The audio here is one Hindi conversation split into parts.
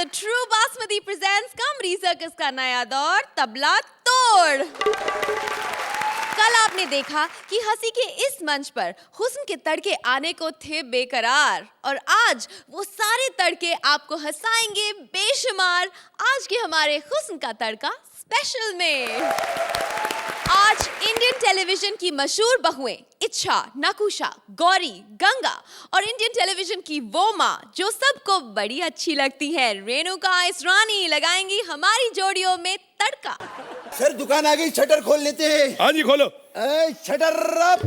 द ट्रू बासमती प्रेजेंट्स कमरी सर्कस का नया दौर तबला तोड़। कल आपने देखा कि हंसी के इस मंच पर हुस्न के तड़के आने को थे बेकरार, और आज वो सारे तड़के आपको हंसाएंगे बेशुमार आज के हमारे हुस्न का तड़का स्पेशल में। आज इंडियन टेलीविजन की मशहूर बहुएं इच्छा, नकुशा, गौरी, गंगा और इंडियन टेलीविजन की वो माँ जो सबको बड़ी अच्छी लगती है, रेणुका इसरानी, लगाएंगी हमारी जोड़ियों में तड़का। सर दुकान आ गई, शटर खोल लेते हैं। हाँ जी खोलो। Shutter up.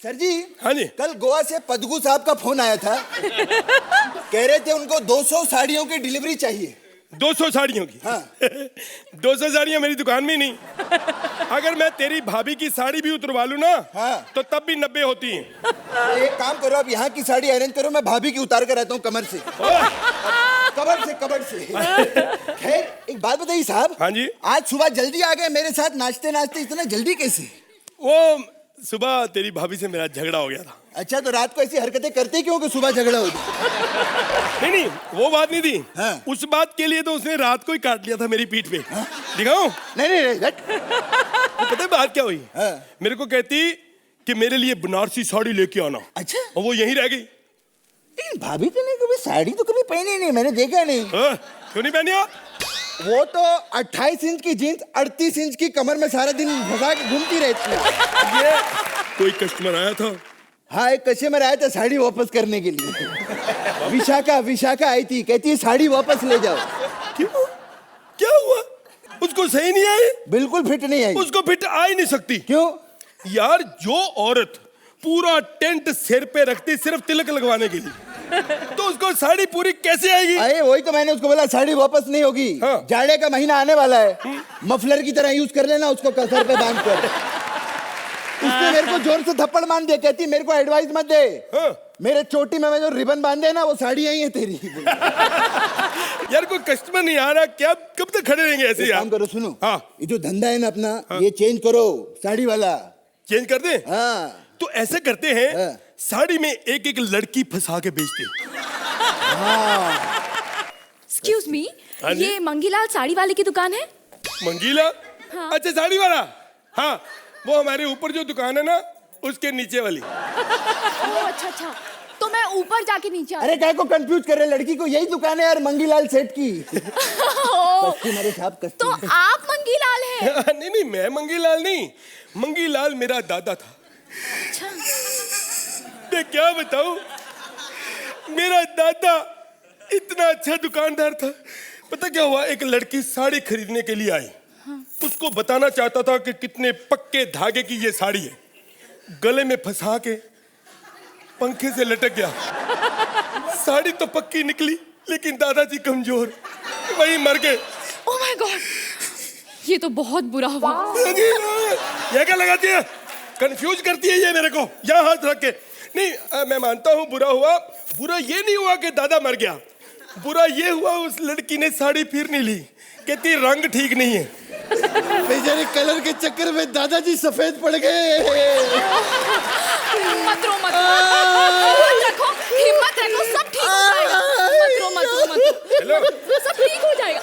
सर जी। हाँ जी। कल गोवा से पदगू साहब का फोन आया था। कह रहे थे उनको 200 साड़ियों की डिलीवरी चाहिए। 200 साड़ियों की? हाँ। 200 साड़ियाँ मेरी दुकान में ही नहीं। अगर मैं तेरी भाभी की साड़ी भी उतरवा लूं ना, हाँ, तो तब भी 90 होती हैं। एक काम करो, अब यहाँ की साड़ी अरेंज करो, मैं भाभी की उतार कर आता हूँ कमर से। कबर से। खैर एक बात बताइए साहब। हाँ जी। आज सुबह जल्दी आ गए मेरे साथ, नाचते नाचते इतना जल्दी कैसे? वो सुबह तेरी भाभी से मेरा झगड़ा हो गया था। अच्छा, तो रात को ऐसी हरकतें करते क्यों कि सुबह झगड़ा हो जाए? नहीं, वो बात नहीं थी। हाँ। उस बात के लिए तो उसने रात को ही काट लिया था मेरी पीठ पे। हाँ? दिखाऊं? नहीं। तो पता है बात क्या हुई? हाँ। मेरे को कहती कि मेरे लिए बनारसी साड़ी लेके आना। अच्छा। और वो यहीं रह गई। लेकिन भाभी तो ने कभी साड़ी तो कभी पहनी नहीं, मैंने देखा नहीं। हाँ? क्यों नहीं पहनी? वो तो 28 इंच की जीन्स 38 इंच की कमर में सारा दिन घुसा के घूमती रहती है। ये कोई कस्टमर आया था। हाँ, एक कस्टमर आया था साड़ी वापस करने के लिए। विशाखा आई थी, कहती है साड़ी वापस ले जाओ। क्यों? क्या हुआ? उसको सही नहीं आई? बिल्कुल फिट नहीं आई। उसको फिट आ ही नहीं सकती। क्यों? यार जो औरत पूरा टेंट सिर पे रखती सिर्फ तिलक लगवाने के लिए, तो उसको साड़ी पूरी कैसे आएगी? अरे वही तो मैंने उसको बोला साड़ी वापस नहीं होगी। हाँ। जाड़े का महीना आने वाला है, मफलर की तरह यूज कर लेना उसको सर पे बांध कर। उसने मेरे को जोर से थप्पड़ मार दिया, कहती मेरे को एडवाइस मत दे। हाँ। मेरे चोटी में जो रिबन बांधे ना वो साड़ी आई है तेरी। यार कोई कस्टमर नहीं आ रहा, क्या कब तक खड़े रहेंगे ऐसे? यार काम करो, सुनो। हाँ। ये जो धंधा है ना अपना, हाँ। ये चेंज करो, साड़ी वाला चेंज कर दे। हाँ। तो ऐसे करते हैं। हाँ। साड़ी में एक एक लड़की फंसा के बेचते। एक्सक्यूज मी, हाँ जी? ये मंगीलाल साड़ी वाले की दुकान है? मंगीला? हाँ। अच्छा साड़ी वाला। हाँ, वो हमारे ऊपर जो दुकान है ना, उसके नीचे वाली। ओह अच्छा, तो मैं ऊपर जाके नीचे अरे काय को कंफ्यूज कर रहे, लड़की को यही दुकान है यार मंगीलाल सेठ की। ओह, साहब तो आप मंगीलाल हैं? नहीं, मैं मंगीलाल नहीं, मंगीलाल मेरा दादा था। अच्छा। मैं क्या बताऊं, मेरा दादा इतना अच्छा दुकानदार था। पता क्या हुआ, एक लड़की साड़ी खरीदने के लिए आई। हाँ। उसको बताना चाहता था कि कितने पक्के धागे की ये साड़ी है, गले में फंसा के पंखे से लटक गया। साड़ी तो पक्की निकली, लेकिन दादाजी कमजोर, वही मर गए। ओह माय गॉड, ये तो बहुत बुरा हुआ। ये क्या लगाती है, कंफ्यूज करती है ये मेरे को। यहाँ हाथ रख के। नहीं, मैं मानता हूँ बुरा हुआ। बुरा ये नहीं हुआ कि दादा मर गया, बुरा ये हुआ उस लड़की ने साड़ी फिर नहीं ली, कहती रंग ठीक नहीं है। बेचारे कलर के चक्कर में दादाजी सफेद पड़ गए। मत रो, हिम्मत रखो, सब ठीक हो जाएगा। मत रो। हेलो, सब ठीक हो जाएगा।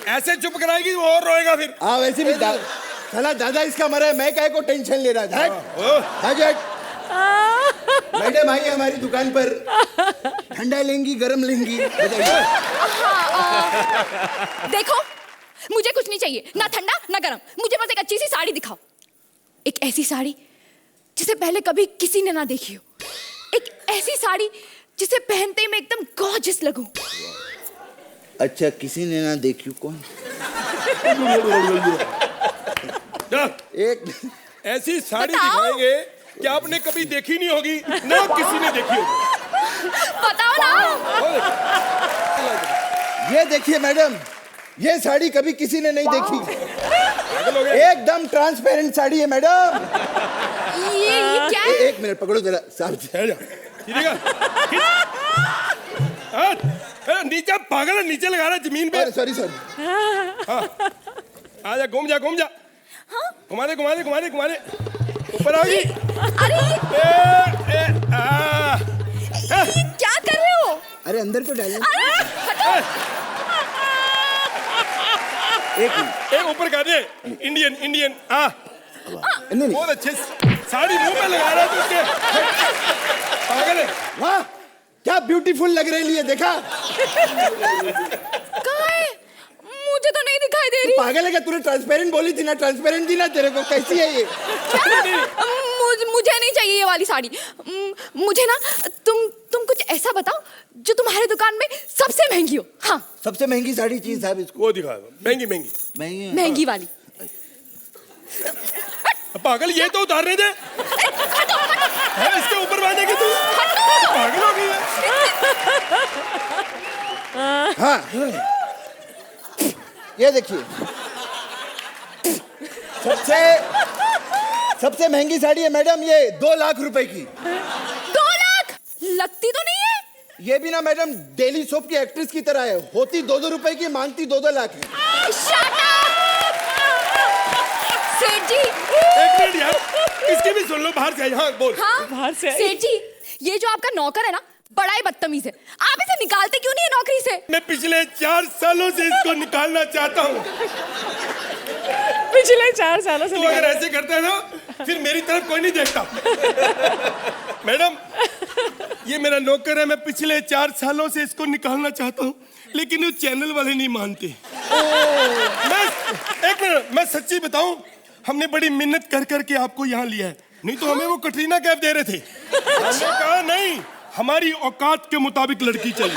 ऐसे चुप कराएगी वो और रोएगा फिर। हाँ वैसे भी साला दादा इसका मरा है, मैं काय को टेंशन ले रहा था। मैडम आई हमारी दुकान पर, ठंडा लेंगी गरम लेंगी? देखो, मुझे कुछ नहीं चाहिए, ना ठंडा ना गरम, मुझे बस एक अच्छी सी साड़ी दिखाओ। एक ऐसी साड़ी जिसे पहले कभी किसी ने ना देखी हो, एक ऐसी साड़ी जिसे पहनते ही मैं एकदम गॉर्जियस लगूं। अच्छा, किसी ने ना देखी? कौन? एक ऐसी साड़ी बताओ। दिखाएंगे कि आपने कभी देखी नहीं होगी, ना किसी ने देखी होगी। बताओ ना। ये देखिए मैडम, ये साड़ी कभी किसी ने नहीं देखी। एकदम ट्रांसपेरेंट साड़ी है मैडम। ये क्या है? एक मिनट पकड़ो जरा साहब। नीचे पागल है, नीचे लगा रहा है जमीन पे। सॉरी। आजा, घूम जा। हाँ? घुमा दे। ऊपर आ गई। अरे क्या अंदर तो डालना। एक मिनट, एक ऊपर कर दे। इंडियन इंडियन नहीं बहुत अच्छे साड़ी मुंह में लगा रहा है तू उसके। पागल है। वाह क्या ब्यूटीफुल लग रही है, देखा? कहाँ है? मुझे तो नहीं दिखाई दे रही। पागल है क्या? तूने ट्रांसपेरेंट बोली थी ना, ट्रांसपेरेंट थी ना तेरे को। कैसी है ये? मुझे नहीं चाहिए ये वाली साड़ी। मुझे ना तुम कुछ ऐसा बताओ जो तुम्हारे दुकान में सबसे महंगी हो। हाँ सबसे महंगी साड़ी चाहिए साहब इसको। वो दिखा दो। महंगी महंगी महंगी है। महंगी वाली। पागल ये तो उतारने दे। है इसके ऊपर बांधे की तू पागल हो गई है। हाँ ये देखिए, सबसे महंगी साड़ी है मैडम, ये 2 लाख रुपए की। 2 लाख लगती तो नहीं है। ये भी ना मैडम डेली सोप की एक्ट्रेस की तरह है, होती 2-2 रुपए की, मांगती 2-2 लाख है। Shut up! सेठ जी। एक मिनट यार, इसकी भी सुन लो। बाहर से आई। हाँ बोल। हाँ बाहर से आई। सेठ जी, ये जो आपका नौकर है ना, बड़ा ही बदतमीज है। आप इसे निकालते क्यों नहीं है नौकरी से? मैं पिछले 4 सालों से इसको निकालना चाहता हूँ। पिछले 4 सालों से तू अगर ऐसे करता है ना, फिर मेरी तरफ कोई नहीं देखता। मैडम ये मेरा नौकर है, मैं पिछले 4 सालों से इसको निकालना चाहता हूँ, लेकिन वो चैनल वाले नहीं मानते। एक मिनट, मैं सच्ची बताऊं, हमने बड़ी मिन्नत कर करके आपको यहाँ लिया है, नहीं तो हमें वो कटरीना कैफ दे रहे थे। हमने कहा नहीं, हमारी औकात के मुताबिक लड़की चाहिए।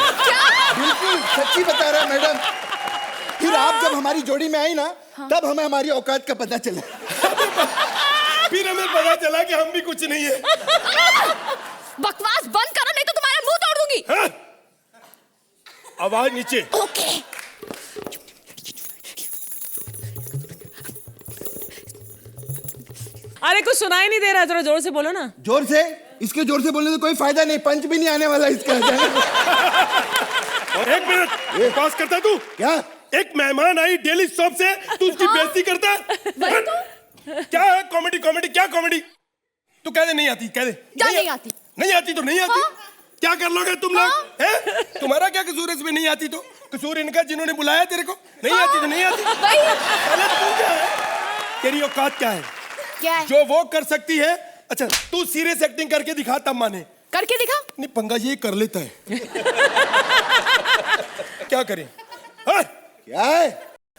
बिल्कुल सच्ची बता रहा है मैडम। फिर आप जब हमारी जोड़ी में आई ना, तब हमें हमारी औकात का पता चला। फिर हमें पता चला कि हम भी कुछ नहीं है। बकवास बंद करो, नहीं तो तुम्हारा मुंह तोड़ दूंगी। हाँ? आवाज नीचे। ओके। अरे कुछ सुनाई नहीं दे रहा, जरा जोर से बोलो ना। जोर से? इसके जोर से बोलने से कोई फायदा नहीं, पंच भी नहीं आने वाला इसका। और एक मिनट, बकवास करता तू? क्या? एक मेहमान आई डेली शॉप से, तू उसकी बेइज्जती करता है? वही तो। क्या है कॉमेडी? कॉमेडी क्या कॉमेडी? तू कह दे नहीं आती, कह दे नहीं आती। नहीं आती तो नहीं आती। हाँ? क्या कर लोगे तुम लोग? हैं? तुम्हारा क्या कसूर है इसमें नहीं आती तो? कसूर इनका जिन्होंने बुलाया तेरे को। नहीं आती तो नहीं आती। वही। पहले तू क्या है? तेरी औकात क्या है? क्या है? जो वो कर सकती है। अच्छा तू सीरियस एक्टिंग करके दिखा, तब माने। करके दिखा। नहीं पंगा ये कर लेता है। क्या करें? हाँ? क्या है?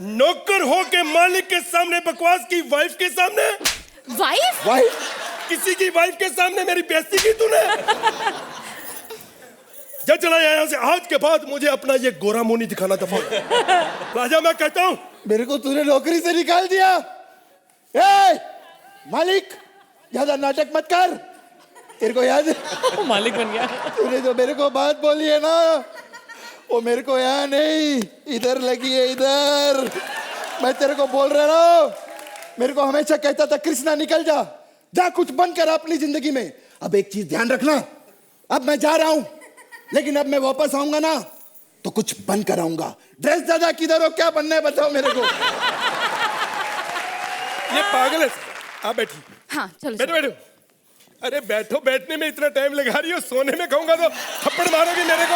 नौकर हो के मालिक के सामने बकवास की, वाइफ के सामने। वाइफ? वाइफ? किसी की वाइफ के सामने मेरी बेइज्जती की तूने। जा चला यहाँ से, आज के बाद मुझे अपना ये गोरा मुंह नहीं दिखाना। दफा राजा मैं कहता हूँ। मेरे को तूने नौकरी से निकाल दिया। ए, मालिक ज्यादा नाटक मत कर। तेरे को याद है मालिक बन गया। तूने जो मेरे को बात बोली है ना, वो मेरे को यहाँ नहीं, इधर लगी है, इधर। मैं तेरे को बोल रहा हूँ, मेरे को हमेशा कहता था कृष्णा निकल जा, जा कुछ बंद कर अपनी जिंदगी में। अब एक चीज ध्यान रखना, अब मैं जा रहा हूँ, लेकिन अब मैं वापस आऊंगा ना तो कुछ बंद कराऊंगा। ड्रेस दादा किधर हो, क्या बनना है बताओ मेरे को। ये पागल है। आप बैठी। हाँ चलो। बैठो बैठो। अरे बैठो, बैठने में इतना टाइम लगा रही हो, सोने में कहूंगा तो थप्पड़ मारोगी मेरे को।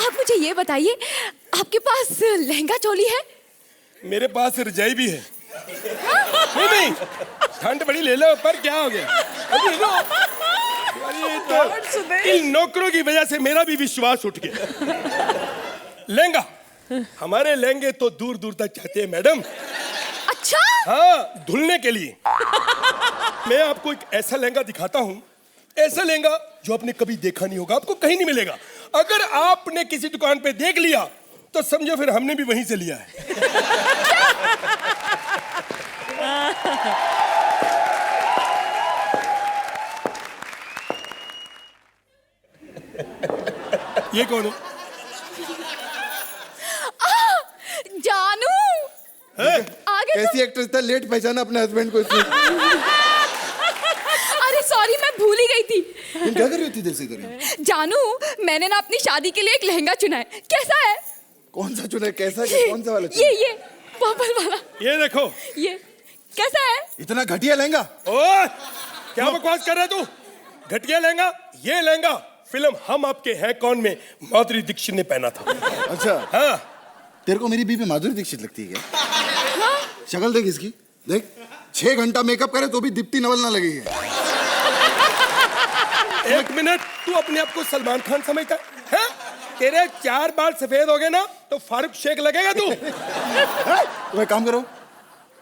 आप मुझे ये बताइए, आपके पास लहंगा चोली है? मेरे पास रजाई भी है। नहीं नहीं, ठंड बड़ी ले लो, पर क्या हो गया? अभी ले लो। अरे तो इन नौकरों की वजह से मेरा भी विश्वास उठ गया। लहंगा, हमारे लहंगे तो दूर दूर तक जाते हैं मैडम। अच्छा। हाँ, धुलने के लिए। मैं आपको एक ऐसा लहंगा दिखाता हूँ, ऐसा लहंगा जो आपने कभी देखा नहीं होगा, आपको कहीं नहीं मिलेगा। अगर आपने किसी दुकान पे देख लिया तो समझो फिर हमने भी वहीं से लिया है। ये कौन है? जानू। है? आगे कैसी एक्ट्रेस था, लेट पहचाना अपने हस्बैंड को इसने। अरे सॉरी, मैं भूल ही गई थी। तुम क्या कर रही होती देर से करी? जानू, मैंने ना अपनी शादी के लिए एक लहंगा चुना है, कैसा है? कौन सा चुना है? कैसा? कौन सा वाला चुना? ये पर्पल वाला। ये देखो। ये कैसा है? इतना घटिया लहंगा? ओए, क्या बकवास कर रहा है तू? घटिया लहंगा? ये लहंगा फिल्म हम आपके हैं कौन में माधुरी दीक्षित ने पहना था। अच्छा, हाँ, तेरे को मेरी बीबी माधुरी दीक्षित लगती है क्या? शक्ल देख इसकी, देख 6 घंटा मेकअप करे तो भी दीप्ति नवल ना लगेगी। एक मिनट, तू अपने आप को सलमान खान समझता है? तेरे 4 बाल सफेद हो गए ना तो फारूक शेख लगेगा तू। तो एक काम करो,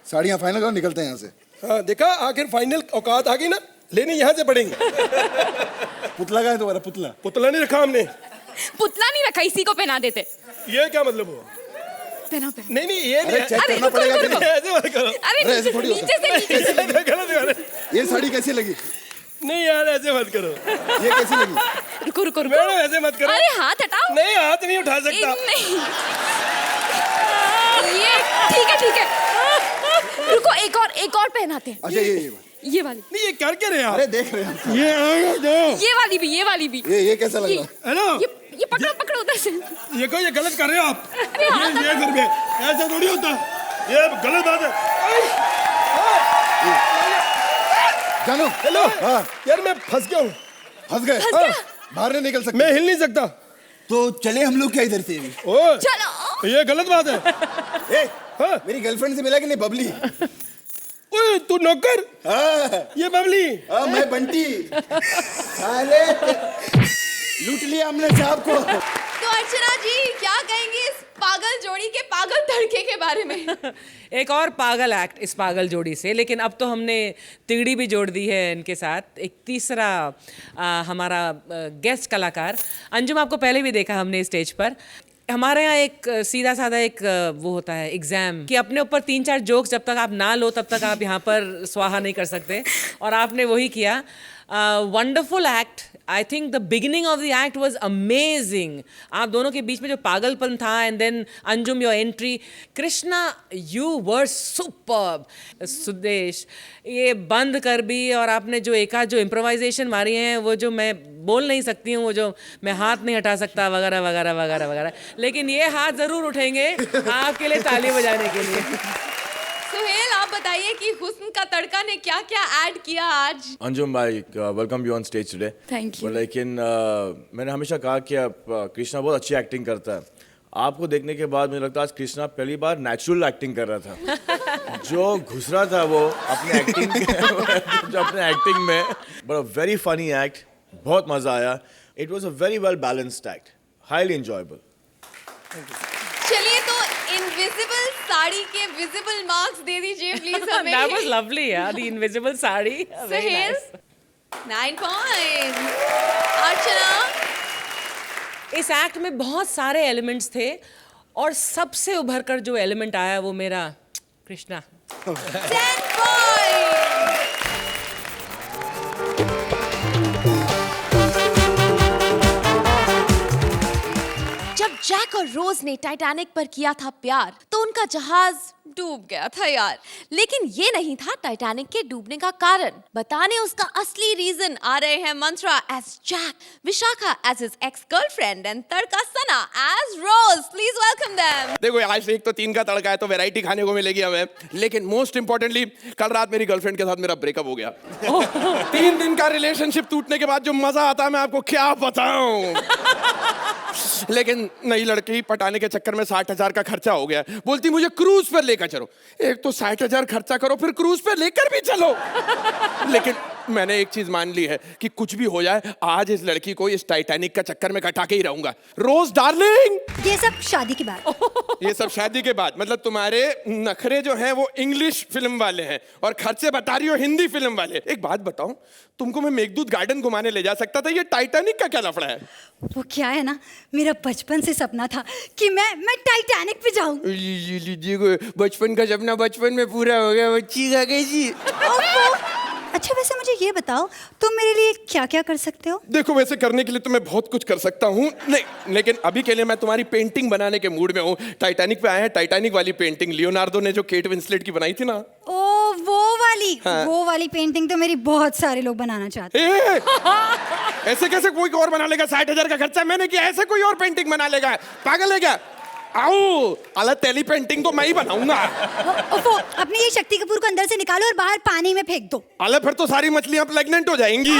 साड़ियाँ फाइनल करो, निकलते हैं यहाँ से। हाँ देखा, आखिर फाइनल औकात आ गई ना, लेनी यहाँ से पड़ेंगे। पुतला का है तुम्हारा? पुतला पुतला नहीं रखा हमने। पुतला नहीं रखा, इसी को पहना देते। ये क्या मतलब हुआ? पहना पहना। नहीं ये अरे नहीं, चेक करना पड़ेगा कि नहीं? ऐसे मत करो। अरे ऐसे थोड़ी होता नीचे से नीचे से। गलत। ये साड़ी कैसी लगी? नहीं यार ऐसे मत करो। ये कैसी लगी? रुको रुको रुको। मैडम ऐसे मत करो। अरे हाथ हटाओ। नहीं हाथ नहीं उठा सकता। नहीं, ये ठीक है। रुको, एक और पहनाते हैं। अच्छा ये वाली। नहीं ये कर क्या रहे आप? अरे देख रहे हैं ये आएगा जो। ये वाली भी। ये कैसा लग रहा है? हेलो, ये पकड़ो उधर से। ये को ये गलत कर रहे हो आप। अरे हाथ ये फिर भी ऐसा थोड़ी होता, ये गलत बात है। जानो, हेलो, हाँ यार मैं फंस गया हूँ। फंस गए? फंस गया? बाहर नहीं निकल सकते? मैं हिल नहीं सकता। तो चले हम लोग क्या इधर से अभी? ओ चलो। ये गलत बात है। ए, हाँ? मेरी गर्लफ्रेंड से मिला कि नहीं? बबली। ओए तू नौकर, हाँ, ये बबली। हाँ मैं बंटी। साले लूट लिया हमने साहब को। तो अर्चना जी क्या कहेंगी इस पागल जोड़ी के पागल तड़के के बारे में? एक और पागल एक्ट इस पागल जोड़ी से, लेकिन अब तो हमने तिगड़ी भी जोड़ दी है इनके साथ। एक तीसरा हमारा गेस्ट कलाकार अंजुम, आपको पहले भी देखा हमने स्टेज पर। हमारे यहाँ एक सीधा साधा एक वो होता है एग्जाम कि अपने ऊपर 3-4 जोक्स जब तक आप ना लो तब तक आप यहाँ पर स्वाहा नहीं कर सकते, और आपने वही किया। Wonderful act. I think the beginning of the act was amazing. आप दोनों के बीच में जो पागलपन था, and then Anjum your entry, Krishna you were superb. Sudesh ये बंद कर भी, और आपने जो जो इम्प्रोवाइजेशन मारी हैं वो जो मैं बोल नहीं सकती हूँ, वो जो मैं हाथ नहीं हटा सकता वगैरह वगैरह वगैरह वगैरह, लेकिन ये हाथ ज़रूर उठेंगे आपके लिए ताली बजाने के लिए। सुहेल आप बताइए कि हुस्न का तड़का ने क्या क्या ऐड किया आज? अंजुम भाई, welcome you on stage today. Thank you. लेकिन मैंने हमेशा कहा कि कृष्णा बहुत अच्छी एक्टिंग करता है। आपको देखने के बाद मुझे लगता है आज कृष्णा पहली बार नेचुरल एक्टिंग कर रहा था। जो घुस रहा था वो अपने एक्टिंग में, but a very funny act, बहुत मजा आया। It was a very well balanced act, highly enjoyable. चलिए तो इनविजिबल साड़ी के विजिबल मार्क्स दे दीजिए प्लीज हमें। That was lovely, yeah, the invisible sari. Very Suhel nice. 9 points. Archana इस एक्ट में बहुत सारे एलिमेंट्स थे, और सबसे उभर कर जो एलिमेंट आया वो मेरा कृष्णा। 10 पॉइंट्स। जब जैक और रोज ने टाइटैनिक पर किया था प्यार तो उनका जहाज डूब गया था यार, लेकिन ये नहीं था टाइटैनिक के डूबने का कारण। बताने उसका असली रीजन आ रहे हैं Mantra as Jack, Vishakha as his ex girlfriend and tadka Sana as Rose. Please welcome them. देखो आज से 1 तो 3 का तड़का है तो वैरायटी खाने को मिलेगी हमें, लेकिन मोस्ट इंपॉर्टेंटली कल रात मेरी गर्लफ्रेंड के साथ मेरा ब्रेकअप हो गया। 3 दिन का रिलेशनशिप टूटने के बाद जो मजा आता है मैं आपको क्या बताऊं। लेकिन नई लड़की पटाने के चक्कर में 60,000 का खर्चा हो गया। बोलती मुझे क्रूज पर लेकर चलो। एक तो 60,000 खर्चा करो फिर क्रूज पर लेकर भी चलो। लेकिन मैंने एक चीज मान ली है कि कुछ भी हो जाए आज इस लड़की को इस टाइटैनिक का चक्कर में कटा के ही रहूंगा। रोज डार्लिंग, ये सब शादी के बाद। ये सब शादी के बाद मतलब तुम्हारे नखरे जो हैं वो इंग्लिश फिल्म वाले हैं और खर्चे बता रही हो हिंदी फिल्म वाले। एक बात बताऊं, तुमको मैं मेघदूत गार्डन घुमाने ले जा सकता था, ये टाइटैनिक का क्या लफड़ा है? वो क्या है ना, मेरा बचपन से सपना था कि मैं टाइटैनिक पे जाऊं। लीजिए बचपन का सपना बचपन में पूरा हो गया, बच्ची आ गई जी। अच्छा वैसे मुझे ये बताओ तुम मेरे लिए क्या क्या कर सकते हो? देखो वैसे करने के लिए तो मैं बहुत कुछ कर सकता हूँ, नहीं लेकिन अभी के लिए मैं तुम्हारी पेंटिंग बनाने के मूड में हूँ। टाइटैनिक पे आए हैं, टाइटैनिक वाली पेंटिंग लियोनार्डो ने जो केट विंसलेट की बनाई थी ना। ओ वो वाली। हाँ। वो वाली पेंटिंग तो मेरी बहुत सारे लोग बनाना चाहते ऐसे कैसे कोई और बना लेगा? 60,000 का खर्चा मैंने किया, ऐसे कोई और पेंटिंग बना लेगा? पागल है क्या? आओ अलग तेली पेंटिंग तो मैं ही बनाऊंगा। अपनी ये शक्ति कपूर को अंदर से निकालो और बाहर पानी में फेंक दो। अलग फिर तो सारी मछलियां प्रेग्नेंट हो जाएंगी।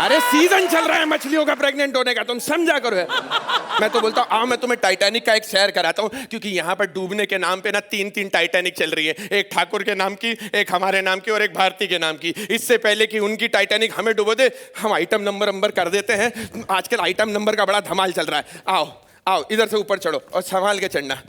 अरे सीजन चल रहा है मछलियों का प्रेग्नेंट होने का, तुम समझा करो है। मैं तो बोलता हूँ आओ मैं तुम्हें टाइटैनिक का एक सैर कराता हूँ, क्योंकि यहाँ पर डूबने के नाम पे ना 3 टाइटैनिक चल रही है, एक ठाकुर के नाम की, एक हमारे नाम की और एक भारती के नाम की। इससे पहले कि उनकी टाइटैनिक हमें डुबो दे, हम आइटम नंबर कर देते हैं। आजकल आइटम नंबर का बड़ा धमाल चल रहा है। आओ आओ इधर से ऊपर चढ़ो और संभाल के चढ़ना।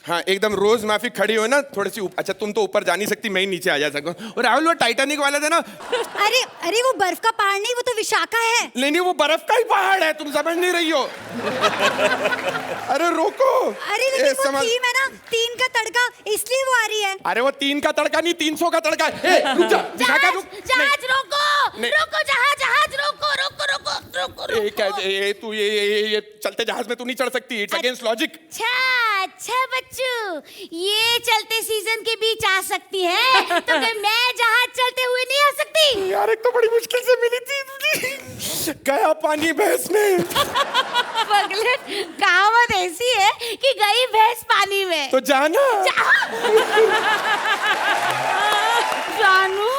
हाँ एकदम रोज माफी खड़ी हो ना, थोड़ी सी अच्छा तुम तो ऊपर जा नहीं सकती, मैं ही नीचे आ जा सकूं। और राहुल वो टाइटैनिक वाले थे ना, अरे अरे वो बर्फ का पहाड़ नहीं, वो तो विशाखा है। नहीं वो बर्फ का ही पहाड़ है, तुम समझ नहीं रही हो। अरे रोको। अरे लेकिन वो थीम है ना, 3 का तड़का, इसलिए वो आ रही है। अरे वो 3 का तड़का नहीं 300 का तड़का है। ए, रुक जा विशाखा रुक। जहाज रोको, नहीं। रोको जहाज रोको, रोको रोको रोको ए, क्या रोको। ये तू ये चलते जहाज में तू नहीं चढ़ सकती, इट्स अगेंस्ट लॉजिक। अच्छा बच्चू, ये चलते सीजन के बीच आ सकती है, तो फिर मैं जहाज चलते हुए नहीं आ सकती? यार एक तो बड़ी मुश्किल से मिली थी, गया पानी भैंस में। पगलेट, कहावत ऐसी है कि गई भैंस पानी में। तो जाना। जानू,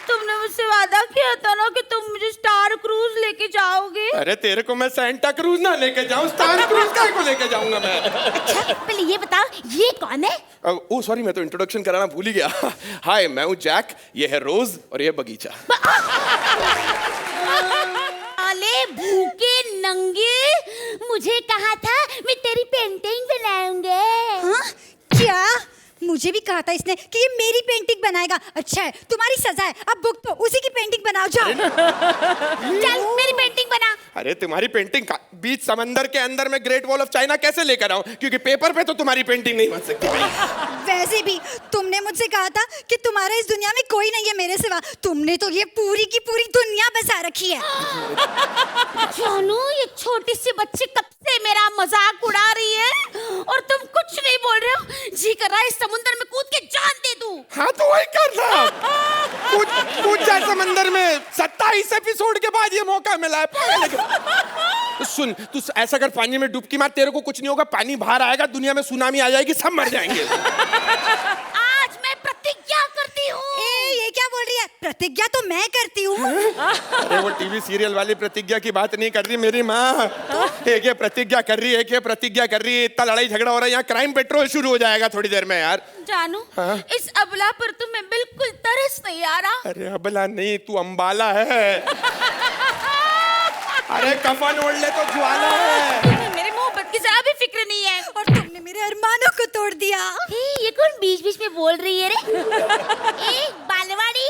तुमने मुझसे वादा किया था ना कि तुम मुझे स्टार क्रूज लेके जाओगे। अरे तेरे को मैं सेंटा क्रूज ना लेके जाऊं, स्टार क्रूज का को लेके जाऊंगा मैं। अच्छा पहले ये बताओ, ये कौन है? ओ सॉरी मैं तो इंट्रोडक्शन कराना भूल ही गया। हाय मैं हूँ जैक, ये है रोज और ये बगीचा। अले भूखे नंगे, मुझे कहा था मैं तेरी पेंटिंग बनाऊंगा। हाँ? क्या? मुझे भी कहा था इसने कि ये मेरी पेंटिंग बनाएगा। अच्छा है, तुम्हारी सजा है, अब बुक तो उसी की पेंटिंग बनाओ जाओ। चल मेरी पेंटिंग बना। अरे तुम्हारी पेंटिंग बीच समंदर के अंदर में ग्रेट वॉल ऑफ चाइना कैसे लेकर आऊं, क्योंकि पेपर पे तो तुम्हारी पेंटिंग नहीं बन सकती भाई। वैसे भी तुमने मुझसे कहा था कि तुम्हारा इस दुनिया में कोई नहीं है मेरे सिवा। तुमने तो ये पूरी की पूरी दुनिया बसा रखी है। जानू, ये छोटी सी बच्ची कब से मेरा मजाक उड़ा रही है और तुम कुछ नहीं बोल रहे हो। जी कर रहा है इस समुद्र में कूद के जान दे दूं। हाँ तो वही करना, कूद जा समंदर में। 27 एपिसोड के बाद ये मौका मिला है। तो सुन, तू ऐसा कर, पानी में डुबकी मार, तेरे को कुछ नहीं होगा। पानी बाहर आएगा, दुनिया में सुनामी आ जाएगी, सब मर जाएंगे। आज मैं प्रतिज्ञा करती हूँ। ये क्या बोल रही है? प्रतिज्ञा तो मैं करती हूँ। अरे वो टीवी सीरियल वाली प्रतिज्ञा की बात नहीं कर रही मेरी माँ। एक ये प्रतिज्ञा कर रही है, एक ये प्रतिज्ञा कर रही है। इतना लड़ाई झगड़ा हो रहा है यहाँ, क्राइम पेट्रोल शुरू हो जाएगा थोड़ी देर में यार। जानू, इस अबला पर तुम्हें बिल्कुल तरस नहीं आ रहा। अरे अबला नहीं, तू अंबाला है। अरे कफन ओढ़ ले तो ज्वाला है। मेरे मोहब्बत की जरा भी फिक्र नहीं है। और तुमने मेरे अरमानों को तोड़ दिया। ये कौन बीच बीच में बोल रही है रे? बालवाड़ी,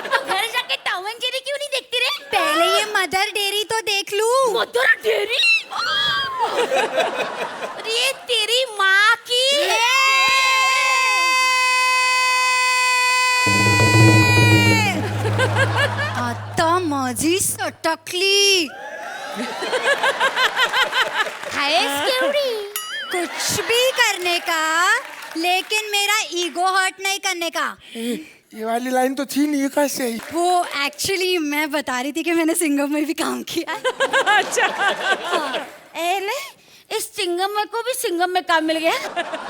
तो घर जाके टॉम एंड जेरी क्यों नहीं देखती रे? पहले ये मदर डेयरी तो देख लूं। Mother dairy? ये तेरी माँ की है। आता माझी सटकली। कुछ भी करने का, लेकिन मेरा ईगो हर्ट नहीं करने का। ये वाली लाइन तो थी नहीं कैसे ही। वो एक्चुअली मैं बता रही थी कि मैंने सिंगम में भी काम किया है। अच्छा। एले, इस चिंगम में को भी सिंगम में काम मिल गया।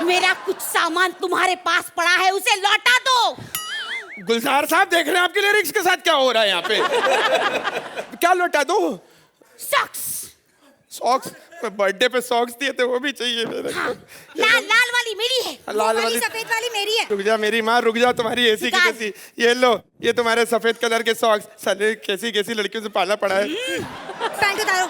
मेरा कुछ सामान तुम्हारे पास पड़ा है, उसे लौटा दो। गुलजार साहब देख रहे हैं आपके लिरिक्स के साथ क्या हो रहा है यहाँ पे। क्या लौटा दो? सॉक्स। सॉक्स? बर्थडे पे सॉक्स दिए थे, वो भी चाहिए मेरे को। लाल वाली मेरी है। लाल वाली वाली सफेद वाली मेरी है। रुक जा मेरी माँ, रुक जा। तुम्हारी ऐसी की निकाल। कैसी, ये लो, ये तुम्हारे सफेद कलर के सॉक्स। साले कैसी कैसी लड़कियों से पाला पड़ा है। पैंट उतारो।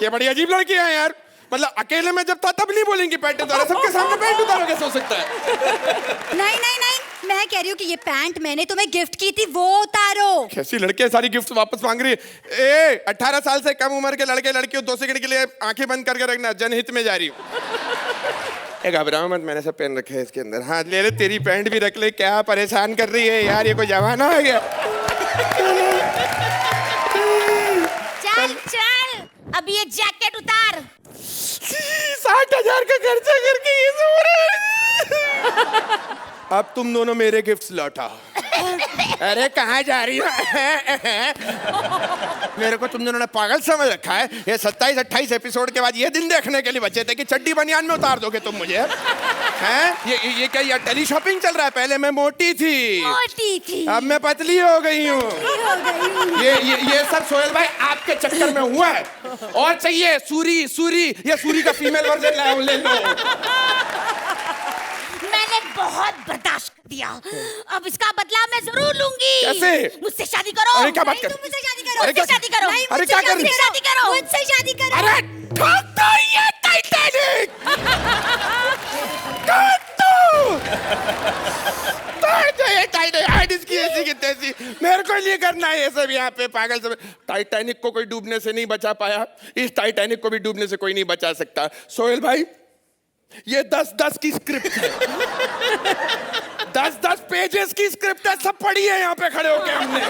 ये बड़ी अजीब लड़की है यार। मतलब अकेले में जब था तब नहीं बोलेंगी पैंट उतारो, सबके सामने पैंट उतारो कैसे हो सकता है? नहीं नहीं नहीं, मैं कह रही हूँ कि ये पैंट मैंने तुम्हें गिफ्ट की थी, वो उतारो। कैसी लड़कियां सारी गिफ्ट वापस मांग रही है। ए 18 साल से कम उम्र के लड़के लड़कियों 2 सेकंड के लिए आंखें बंद करके रखना, जनहित में जा रही हूँ। घबराओ मत, मैंने सब पहन रखे है इसके अंदर। हाँ ले ले, तेरी पैंट भी रख ले। क्या परेशान कर रही है यार, ये कोई जमाना आ गया। चल चल, अब ये जैकेट उतार। 60,000 का खर्चा करके ये सब हो रहा है। अब तुम दोनों मेरे गिफ्ट्स लौटा। अरे कहाँ जा रही हो? मेरे को तुम दोनों ने पागल समझ रखा है। ये 27-28 एपिसोड के बाद ये दिन देखने के लिए बचे थे कि चड्डी बनियान में उतार दोगे तुम मुझे, हैं? ये क्या ये टेली शॉपिंग चल रहा है? पहले मैं मोटी थी, अब मैं पतली हो गई हूँ। ये सब सोहेल भाई आपके चक्कर में हुआ है। और चाहिए सूरी, ये सूरी का फीमेल वर्जन ले लो। मैंने बहुत बर्दाश्त कर दिया, अब इसका बदला मैं जरूर लूंगी। कैसे? मुझसे शादी करो। अरे क्या बात कर? मुझसे शादी करो। अरे क्या? शादी करो। अरे क्या कर रही? शादी करो। मुझसे शादी करो। अरे ठोक दो ये टाइटैनिक! ठोक दो! ठोक दो ये टाइटैनिक! इसकी ऐसी की तैसी। मेरे को लिए करना है ये सब यहाँ पे पागल सब। टाइटैनिक को कोई डूबने से नहीं बचा पाया, इस टाइटैनिक को भी डूबने से कोई नहीं बचा सकता। सोहेल भाई ये 10-10 की स्क्रिप्ट है। 10-10 पेजेस की स्क्रिप्ट है, सब पढ़ी है यहाँ पे खड़े होके हमने।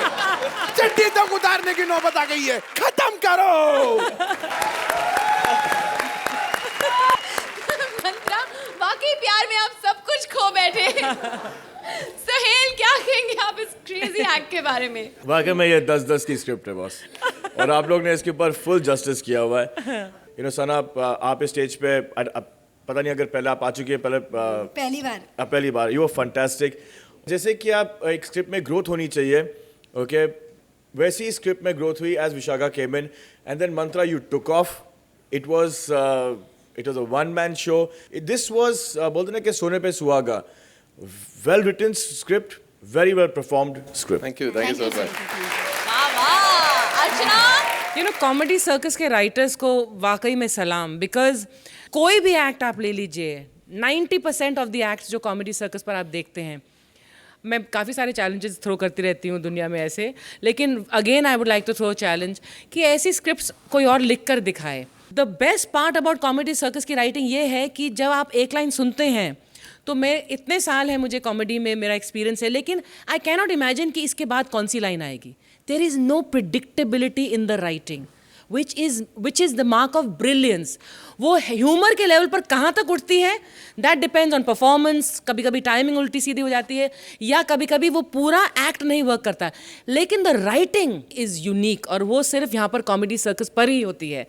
चड्डी तक उतारने की नौबत आ गई है, खत्म करो। मंत्रा, वाकई प्यार में आप सब कुछ खो बैठे। सोहेल, क्या कहेंगे आप इस क्रेजी एक्ट के बारे में? वाकई में ये 10-10 की स्क्रिप्ट है बॉस, और आप लोग ने इसके ऊपर फुल जस्टिस किया हुआ है। सना, आप इस स्टेज पे पता नहीं अगर पहले आप आ चुकी है, पहली बार यू वर फैंटास्टिक। जैसे कि आप एक स्क्रिप्ट में ग्रोथ होनी चाहिए, ओके, वैसी ही स्क्रिप्ट में ग्रोथ हुई as Vishakha came in, and then Mantra you took off. It was a one man show. This was बोलते ना कि सोने पे सुहागा। Well written script, very well performed script. Thank you so much. वाह वाह। अर्चना, कॉमेडी सर्कस के राइटर्स को वाकई में सलाम, बिकॉज कोई भी एक्ट आप ले लीजिए, 90% ऑफ द एक्ट्स जो कॉमेडी सर्कस पर आप देखते हैं, मैं काफ़ी सारे चैलेंजेस थ्रो करती रहती हूँ दुनिया में ऐसे, लेकिन again I would like to throw challenge कि ऐसी स्क्रिप्ट्स कोई और लिख कर दिखाए। The best part about comedy circus की राइटिंग ये है कि जब आप एक लाइन सुनते हैं, तो मैं इतने साल है मुझे कॉमेडी में मेरा एक्सपीरियंस है, लेकिन आई कैनॉट इमेजिन कि इसके बाद कौन सी लाइन आएगी। There is no predictability in the writing which is the mark of brilliance। वो ह्यूमर के लेवल पर कहाँ तक उठती है, that depends on performance। कभी कभी टाइमिंग उल्टी सीधी हो जाती है, या कभी कभी वो पूरा एक्ट नहीं वर्क करता, लेकिन द राइटिंग इज़ यूनिक, और वो सिर्फ यहाँ पर कॉमेडी सर्कस पर ही होती है।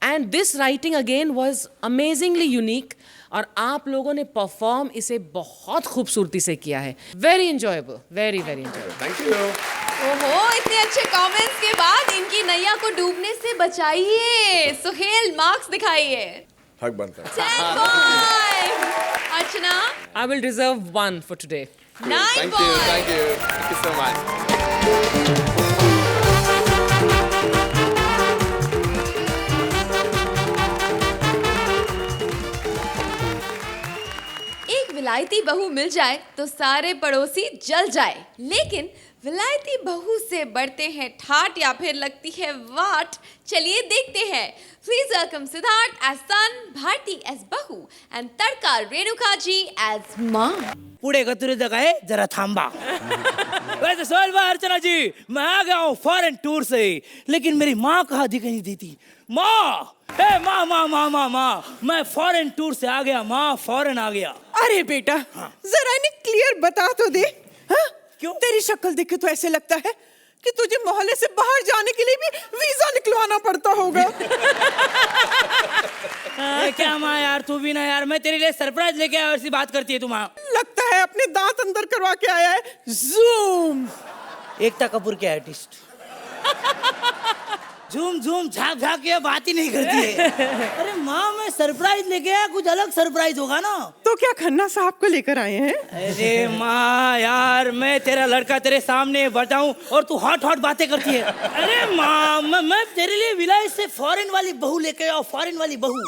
And this writing again was amazingly unique, और आप लोगों ने परफॉर्म इसे बहुत खूबसूरती से किया है। Very enjoyable, very very enjoyable. Thank you. ओहो, इतने अच्छे कमेंट्स के बाद इनकी नैया को डूबने से बचाइए। सोहेल, मार्क्स दिखाइए। हक बनता है। 10 points। Archana, I will reserve 1 for today। 9 points। Thank you so much. एक विलायती बहू मिल जाए तो सारे पड़ोसी जल जाए, लेकिन विलायती बहू से बढ़ते हैं ठाट या फिर लगती है वाट। चलिए देखते हैं। Please welcome Siddharth as son, Bharti as बहू, एंड तड़का रेणुका जी एज माँ। पुढे गतुरी आहे जरा थांबा। वैसे सोहेल भाई, अर्चना जी, मैं आ गया हूँ फॉरेन टूर से, लेकिन मेरी माँ कहाँ दिखाई नहीं देती। माँ, ए माँ माँ माँ माँ माँ, मैं फॉरेन टूर से आ गया माँ, फॉरेन आ गया। अरे बेटा, जरा इन्हें क्लियर बता तो दे। हाँ? क्यों? तेरी शक्ल देख के तो ऐसे लगता है कि तुझे मोहल्ले से बाहर जाने के लिए भी वीजा निकलवाना पड़ता होगा। क्या माँ यार, तू भी ना यार, मैं तेरे लिए सरप्राइज लेके आया, ऐसी बात करती है तू माँ। लगता है अपने दांत अंदर करवा के आया है। जूम। एकता कपूर के आर्टिस्ट। झूम झूम झाक झाक ये बात ही नहीं करती है। अरे माँ, मैं सरप्राइज लेके आया, कुछ अलग सरप्राइज होगा ना। तो क्या खन्ना साहब को लेकर आए हैं? अरे माँ यार, मैं तेरा लड़का तेरे सामने बताऊं और तू हॉट हॉट बातें करती है। अरे माँ, मैं तेरे लिए विलायत से फॉरेन वाली बहू लेके आया, फॉरेन वाली बहू।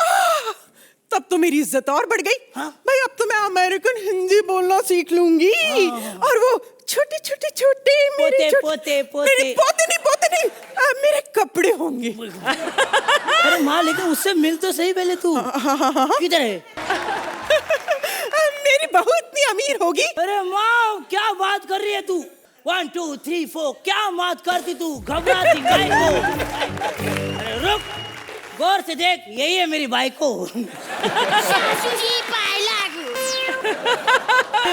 तब तो मेरी इज्जत और बढ़ गई। हाँ? भाई, अब तो मैं अमेरिकन हिंदी बोलना सीख लूंगी। और वो छोटे छोटे छोटे पोते नहीं, मेरे कपड़े होंगे। अरे माँ, लेकिन उससे मिल तो सही पहले तू। किधर है? मेरी बहू इतनी अमीर होगी। अरे माँ, क्या बात कर रही है तू? 1 2 3 4, क्या बात करती तू? घबराती गाय को। अरे रुक, गौर से देख, यही है मेरी बाइक को।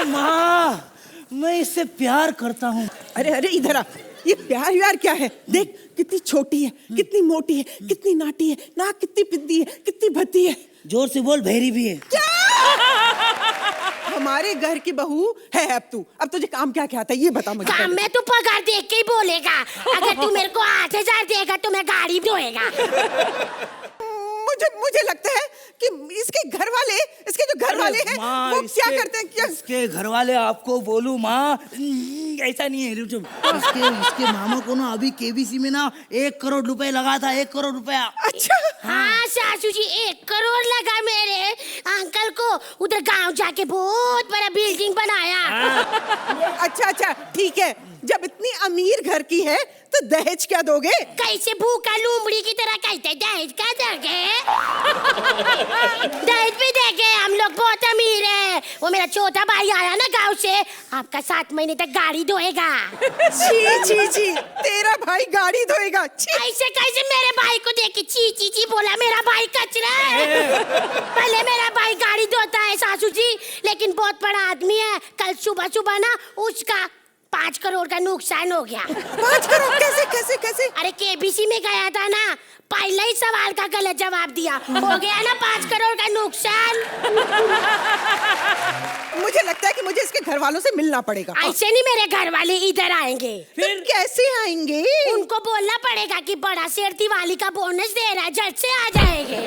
माँ, मैं इससे प्यार करता हूँ। अरे अरे इधर आ, ये प्यार व्यार क्या है? देख कितनी छोटी है, कितनी मोटी है, कितनी नाटी है, नाक कितनी पिद्दी है, कितनी भद्दी है। जोर से बोल, भैरी भी है। हमारे घर की बहू है अब तू। अब तुझे काम क्या क्या आता है ये बता मुझे। काम में तू पगार देख के ही बोलेगा। अगर तू मेरे को 8,000 देगा तो मैं गाड़ी धोएगा। मुझे लगता है कि इसके घर वाले, इसके जो घर वाले हैं वो क्या करते हैं? क्या इसके घर वाले आपको बोलूं माँ, ऐसा नहीं है। इसके मामा को ना अभी केबीसी में ना 1 करोड़ रुपए लगा था, 1 करोड़ रुपया। अच्छा हाँ सासू जी, 1 करोड़ लगा मेरे अंकल को। उधर गांव जाके बहुत बड़ा बिल्डिंग बनाया। अच्छा ठीक है, जब इतनी अमीर घर की है तो दहेज क्या दोगे? कैसे भूखा लूमड़ी की तरह कहते दहेज क्या दोगे? दहेज भी देंगे, हम लोग बहुत अमीर है। वो मेरा छोटा भाई आया ना गांव से, आपका 7 महीने तक गाड़ी धोएगा। छी, तेरा भाई गाड़ी धोएगा? ऐसे कैसे मेरे भाई को देख के ची बोला? मेरा भाई कचरा है। पहले मेरा भाई गाड़ी धोता है सासू जी, लेकिन बहुत बड़ा आदमी है। कल सुबह ना उसका 5 करोड़ का नुकसान हो गया। 5 करोड़ कैसे? अरे केबीसी में गया था ना, पहले ही सवाल का गलत जवाब दिया, हो गया ना 5 करोड़ का नुकसान। मुझे लगता है कि मुझे इसके घर वालों से मिलना पड़ेगा। ऐसे नहीं मेरे घर वाले इधर आएंगे। फिर कैसे आएंगे? उनको बोलना पड़ेगा कि बड़ा शेर दिवाली का बोनस दे रहा है, झट से आ जाएंगे।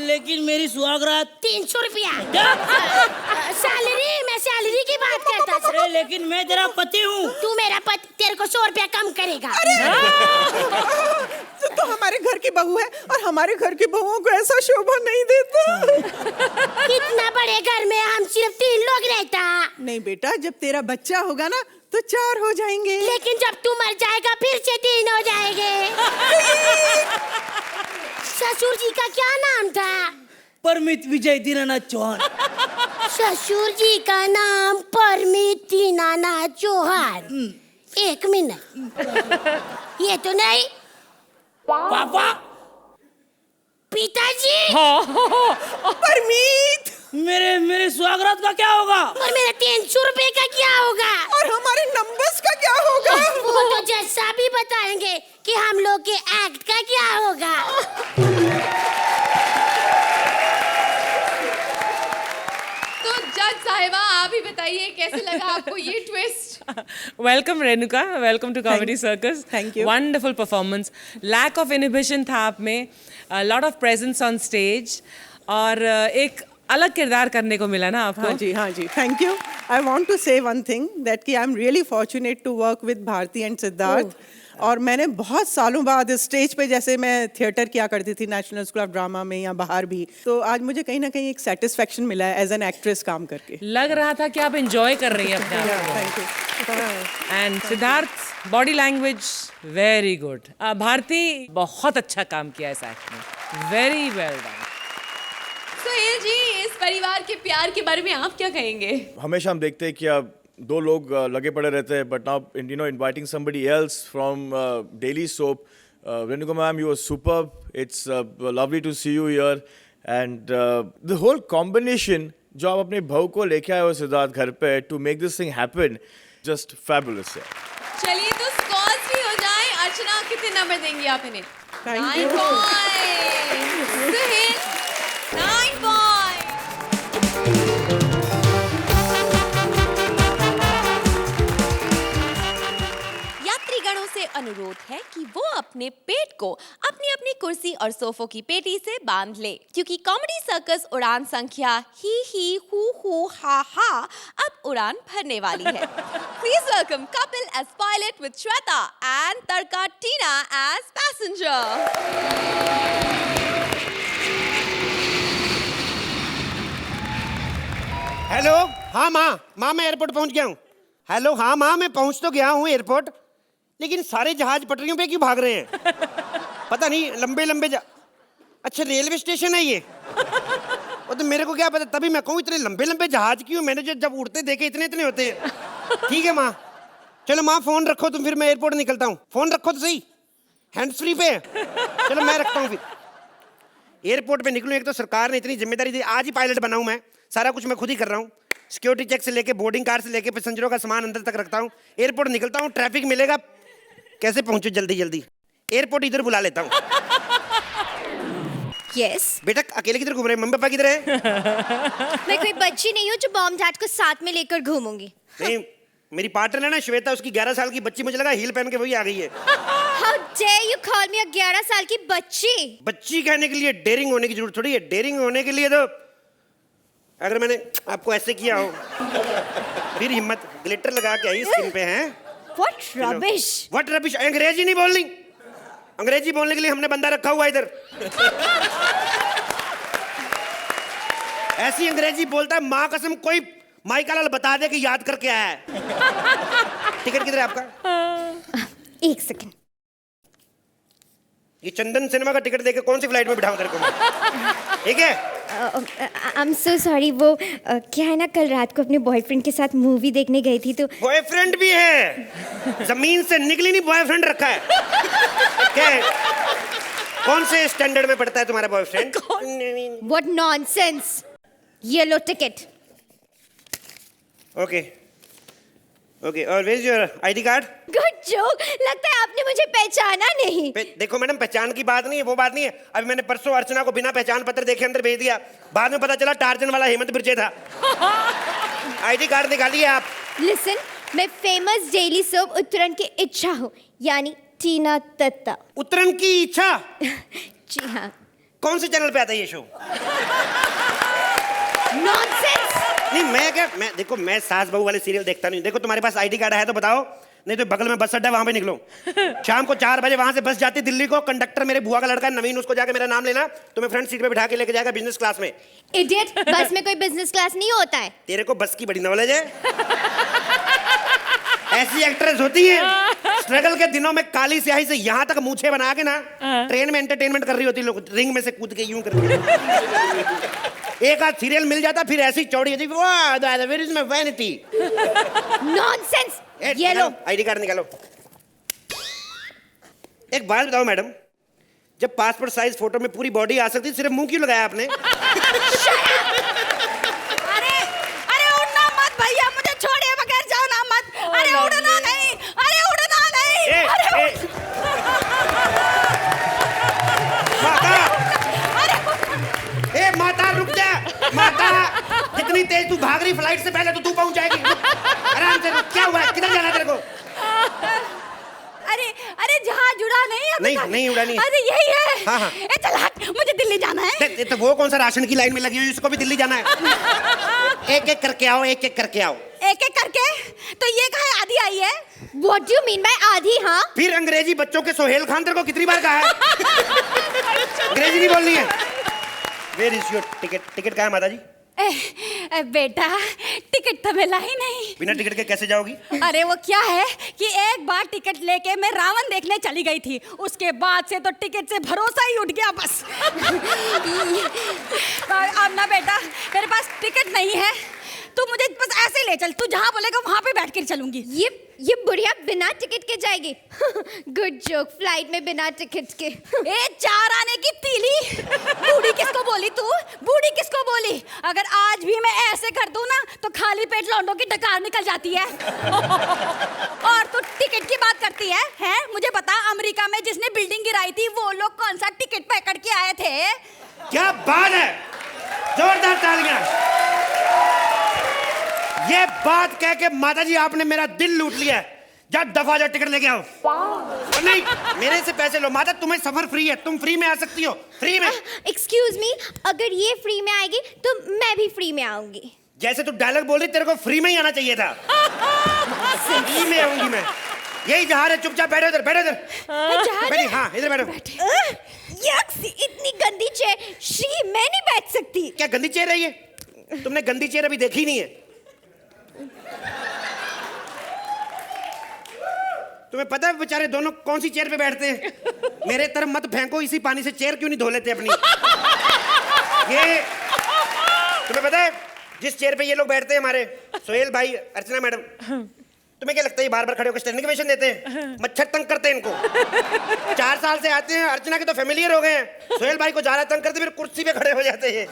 लेकिन मेरी सुहागरात 300 रुपया सैलरी, मैं सैलरी की बात करता था। अरे लेकिन मैं तेरा पति हूँ। तू मेरा पति, तेरे को 100 रुपया कम करेगा। तो हमारे घर की बहू है और हमारे घर की बहुओं को ऐसा शोभा नहीं देता। इतना बड़े घर में हम सिर्फ 3 लोग रहता। नहीं बेटा, जब तेरा बच्चा होगा ना तो 4 हो जाएंगे। लेकिन जब तू मर जाएगा फिर से 3 हो जाएंगे। ससुर जी का क्या नाम था? परमित विजय दीनानाथ चौहान। ससुर जी का नाम परमित दीनानाथ चौहान। 1 मिनट, ये तो नहीं। पापा, पिताजी। परमित, मेरे सुहागरात का क्या होगा? और मेरे 300 रुपए का क्या होगा? और हमारे नंबर्स का क्या होगा? वो तो जज साहब ही बताएंगे कि हम लोग के एक्ट का क्या होगा। तो जज साहिबा, आप ही बताइए कैसे लगा आपको ये twist? Welcome Renuka, welcome to comedy circus. thank you. Wonderful performance. Lack of inhibition था आप में, lot of presence on stage, और एक अलग किरदार करने को मिला ना आपको। हाँ जी, thank you. I want to say one thing that कि I am really fortunate to work with Bharti and Siddharth. और मैंने बहुत सालों बाद स्टेज पे, जैसे मैं थिएटर किया करती थी नेशनल स्कूल ऑफ ड्रामा में या बाहर भी, तो आज मुझे कहीं ना कहीं एक सेटिस्फेक्शन मिला है एज एन एक्ट्रेस काम करके। लग रहा था कि आप एंजॉय कर रही हैं अपने आप को। Thank you. And Siddharth, body language very good. Bharti, बहुत अच्छा काम किया इस एक्ट में, very well done. Suhail ji, इस परिवार के प्यार के बारे में आप क्या कहेंगे? हमेशा हम देखते हैं कि अब 2 लोग लगे पड़े रहते हैं, but now inviting somebody else from daily soap. Renuka ma'am, you were superb. It's lovely to see you here, and the whole combination जो आप अपने बहू को लेके आए हो सिद्धार्थ घर पे to make this thing happen, just fabulous है. चलिए तो स्कोर्स भी हो जाए। अर्चना, कितने नंबर देंगी आप इन्हें? Thank 9 you. Point. Suhel, 9 point. यात्रीगणों से अनुरोध है कि वो अपने पेट को अपनी अपनी कुर्सी और सोफों की पेटी से बांध ले, क्योंकि कॉमेडी सर्कस उड़ान संख्या ही हु हा अब उड़ान भरने वाली है। Please welcome Kapil as pilot with Shweta and तरका टीना एज पैसेंजर। हेलो, हाँ माँ मैं एयरपोर्ट पहुंच गया हूँ। हेलो, हाँ माँ मैं पहुंच तो गया हूँ एयरपोर्ट, लेकिन सारे जहाज पटरियों पे क्यों भाग रहे हैं? पता नहीं, लंबे अच्छा रेलवे स्टेशन है ये। और तो मेरे को क्या पता, तभी मैं कहूँ इतने लंबे जहाज क्यों? मैंने जब उड़ते देखे इतने होते हैं। ठीक है माँ, चलो माँ फोन रखो तुम, फिर मैं एयरपोर्ट निकलता हूँ। फोन रखो तो सही, हैंड्स फ्री पे। चलो मैं रखता हूँ, फिर एयरपोर्ट पे निकलूँ। एक तो सरकार ने इतनी जिम्मेदारी दी, आज ही पायलट बना हूँ मैं, सारा कुछ मैं खुद ही कर रहा हूँ। सिक्योरिटी चेक से लेके बोर्डिंग कार से लेके पैसेंजरों का सामान अंदर तक रखता हूँ। एयरपोर्ट निकलता हूँ, ट्रैफिक मिलेगा, कैसे पहुंचू जल्दी जल्दी, एयरपोर्ट इधर बुला लेता हूँ। यस बेटा अकेले किधर घूम रहे हैं, मम्मी पापा किधर है? मैं कोई बच्ची नहीं हूँ जो मॉम डैड को साथ में लेकर घूमूंगी। नहीं, मेरी पार्टनर है ना श्वेता, उसकी 11 साल की बच्ची, मुझे लगा हील पहन के वही आ गई है। How dare you call me a 11 साल की बच्ची? बच्ची कहने के लिए डेयरिंग होने की जरूरत थोड़ी है। डेयरिंग होने के लिए तो अगर मैंने आपको ऐसे किया हो, फिर हिम्मत, ग्लिटर लगा के आई स्किन पे हैं। What rubbish? What rubbish? अंग्रेजी नहीं बोलनी, अंग्रेजी बोलने के लिए हमने बंदा रखा हुआ इधर। ऐसी अंग्रेजी बोलता है माँ कसम, कोई माइका लाल बता दे कि याद करके आया है। टिकट किधर है आपका? 1 सेकंड। ये चंदन सिनेमा का टिकट देके कौन सी फ्लाइट में बिठाऊं तेरे को मैं? ठीक है? आई एम सो सॉरी, वो क्या है ना, कल रात को अपने बॉयफ्रेंड के साथ मूवी देखने गई थी तो। बॉयफ्रेंड भी है? जमीन से निकली नहीं बॉयफ्रेंड रखा है क्या है? कौन से स्टैंडर्ड में पढ़ता है तुम्हारा boyfriend? What nonsense! Yellow ticket. Okay okay, और where is your ID card? Good joke, लगता है आपने मुझे पहचाना नहीं। देखो मैडम, पहचान की बात नहीं है, वो बात नहीं है। अभी मैंने परसों अर्चना को बिना पहचान पत्र देखे अंदर भेज दिया, बाद में पता चला टार्जन वाला हेमंत बिरजे था। आईडी कार्ड निकालिए आप। लिसन, मैं फेमस डेली सोप उत्तरण की इच्छा हूँ, यानी टीना दत्ता। उत्तरण की इच्छा? जी हाँ। कौन से चैनल पे आता है ये शो? नॉनसेंस! नहीं मैं क्या, मैं देखो, मैं सास बहू वाले सीरियल देखता नहीं। देखो तुम्हारे पास आईडी कार्ड है तो बताओ, नहीं तो बगल में बस अड्डा, वहां पे निकलो। शाम को 4 बजे वहां से बस जाती दिल्ली को। कंडक्टर मेरे बुआ का लड़का है नवीन, उसको जाके मेरा नाम लेना, तुम्हें फ्रंट सीट पे बिठा के लेके जाएगा बिजनेस क्लास में। इडियट, बस में कोई बिजनेस क्लास नहीं होता है। तेरे को बस की बड़ी नॉलेज है। ऐसी एक्ट्रेस होती है, स्ट्रगल के दिनों में काली स्याही से यहाँ तक मूछे बना के ना ट्रेन में एंटरटेनमेंट कर रही होती, लोग रिंग में से कूद के यूं कर एक आध सीरियल मिल जाता, फिर ऐसी चौड़ी होती, वाह दादा where is my vanity. Nonsense! ये लो आईडी कार्ड निकालो। एक बात बताओ मैडम, जब पासपोर्ट साइज फोटो में पूरी बॉडी आ सकती, सिर्फ मुंह क्यों लगाया आपने? अरे उड़ना मत भैया, मुझे छोड़िए बगैर जाओ ना मत। अरे उड़ना नहीं, अरे उड़ना नहीं। माता रुक जा, माता जितनी तेज तू भाग रही फ्लाइट से पहले तो तू पहुंच जाएगी। आराम से। क्या हुआ, किधर जाना तेरे को? अरे जहाज उड़ा नहीं है? नहीं उड़ा नहीं। अरे यही है। हाँ। ए चल हट, मुझे दिल्ली जाना है। तो वो कौन सा राशन की लाइन में लगी हुई, उसको भी दिल्ली जाना है? एक एक करके आओ, एक एक करके आओ। एक एक करके? तो ये कहा आधी आई है? What do you mean by आधी? हाँ, फिर अंग्रेजी बच्चों के सोहेल खान तेरे को कितनी बार कहा है? अंग्रेजी नहीं बोलनी है। Where is your ticket? Ticket कहाँ है माता जी? बेटा टिकट तो मिला ही नहीं। बिना टिकट के कैसे जाओगी? अरे वो क्या है कि एक बार टिकट लेके मैं रावण देखने चली गई थी, उसके बाद से तो टिकट से भरोसा ही उठ गया बस। अब ना बेटा मेरे पास टिकट नहीं है, तू मुझे बस ऐसे ही ले चल, तू जहाँ बोलेगा वहाँ पे बैठ कर चलूंगी। ये बुढ़िया बिना टिकट के जाएगी। गुड जोक, फ्लाइट में बिना टिकट के। ए 4 आने की तीली, बूढ़ी किसको बोली तू? बूढ़ी किसको बोली? अगर आज भी मैं ऐसे कर दूं ना तो खाली पेट लौंडों की डकार निकल जाती है। और तू टिकट की बात करती है, हैं? मुझे बता, अमेरिका में जिसने बिल्डिंग गिराई थी वो लोग कौन सा टिकट पकड़ के आए थे? क्या बात है, जोरदार तालियां। ये बात कह के माता जी आपने मेरा दिल लूट लिया है। जा दफा जा, टिकट लेके आओ। और नहीं, मेरे से पैसे लो। माता तुम्हें सफर फ्री है, तुम फ्री में आ सकती हो, फ्री में। एक्सक्यूज मी, अगर ये फ्री में आएगी तो मैं भी फ्री में आऊंगी। जैसे तू डायलॉग बोल रही, तेरे को फ्री में ही आना चाहिए था। फ्री में आऊंगी मैं। यही जहाज है, चुपचाप बैठो इधर, बैठो इधर। बैठी, हाँ इधर बैठो। इतनी गंदी चेयर, श्री मैं नहीं बैठ सकती। क्या गंदी चेयर है ये? तुमने गंदी चेयर अभी देखी नहीं है। तुम्हें पता है बेचारे दोनों कौन सी चेयर पे बैठते हैं? मेरे तरफ मत फेंको, इसी पानी से चेयर क्यों नहीं धो लेते अपनी? ये तुम्हें पता है जिस चेयर पे ये लोग बैठते हैं, हमारे सोहेल भाई, अर्चना मैडम, तुम्हें क्या लगता है ये बार बार खड़े होकर स्टैंडिंग ओवेशन देते हैं? मच्छर तंग करते हैं इनको। 4 साल से आते हैं, अर्चना के तो फैमिलियर हो गए हैं। सोहेल भाई को ज्यादा तंग करते फिर कुर्सी पे खड़े हो जाते हैं।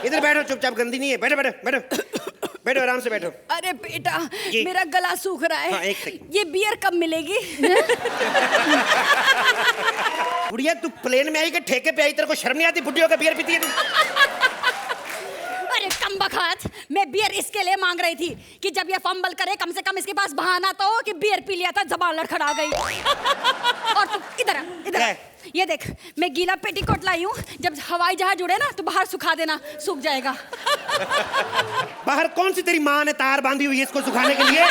इधर बैठो चुपचाप, गंदी नहीं है। बैठो बैठो बैठो बैठो, आराम से बैठो। अरे बेटा, मेरा गला सूख रहा है। हाँ, एक सेकंड। ये बियर कब मिलेगी? बुढ़िया तू प्लेन में आई कि ठेके पे आई? तेरे को शर्म नहीं आती? बुढ़ियों का बियर पीती है तू? अरे कम बखत, मैं बियर इसके लिए मांग रही थी कि जब ये फंबल करे कम से कम इसके पास बहाना तो हो कि बियर पी लिया था, जबान लड़खड़ा गई। और तू इधर आ, इधर आ। ये देख, मैं गीला पेटीकोट लाई हूँ, जब हवाई जहाज उड़े ना तो बाहर सुखा देना, सूख जाएगा। बाहर कौन सी तेरी माँ ने तार बांधी हुई है इसको सुखाने के लिए?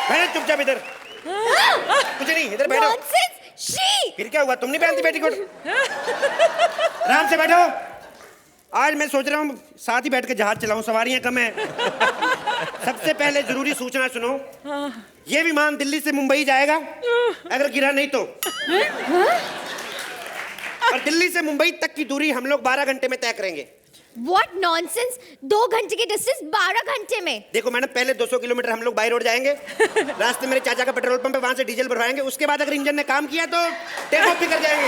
बैठ चुपचाप इधर। कुछ नहीं, इधर बैठो। फिर क्या हुआ, तुम नहीं पहनती पेटीकोट? आराम से बैठो। आज मैं सोच रहा हूँ साथ ही बैठ के जहाज चलाऊं, सवारियां कम है। सबसे पहले जरूरी सूचना सुनो, ये विमान दिल्ली से मुंबई जाएगा, अगर गिरा नहीं तो। और दिल्ली से मुंबई तक की दूरी हम लोग 12 घंटे में तय करेंगे। What nonsense? 2 घंटे की डिस्टेंस 12 घंटे में? देखो मैडम, पहले 200 किलोमीटर हम लोग बाई रोड जाएंगे, रास्ते मेरे चाचा का पेट्रोल पंप है, वहां से डीजल भरवाएंगे, उसके बाद अगर इंजन ने काम किया तो टेक ऑफ भी कर जाएंगे।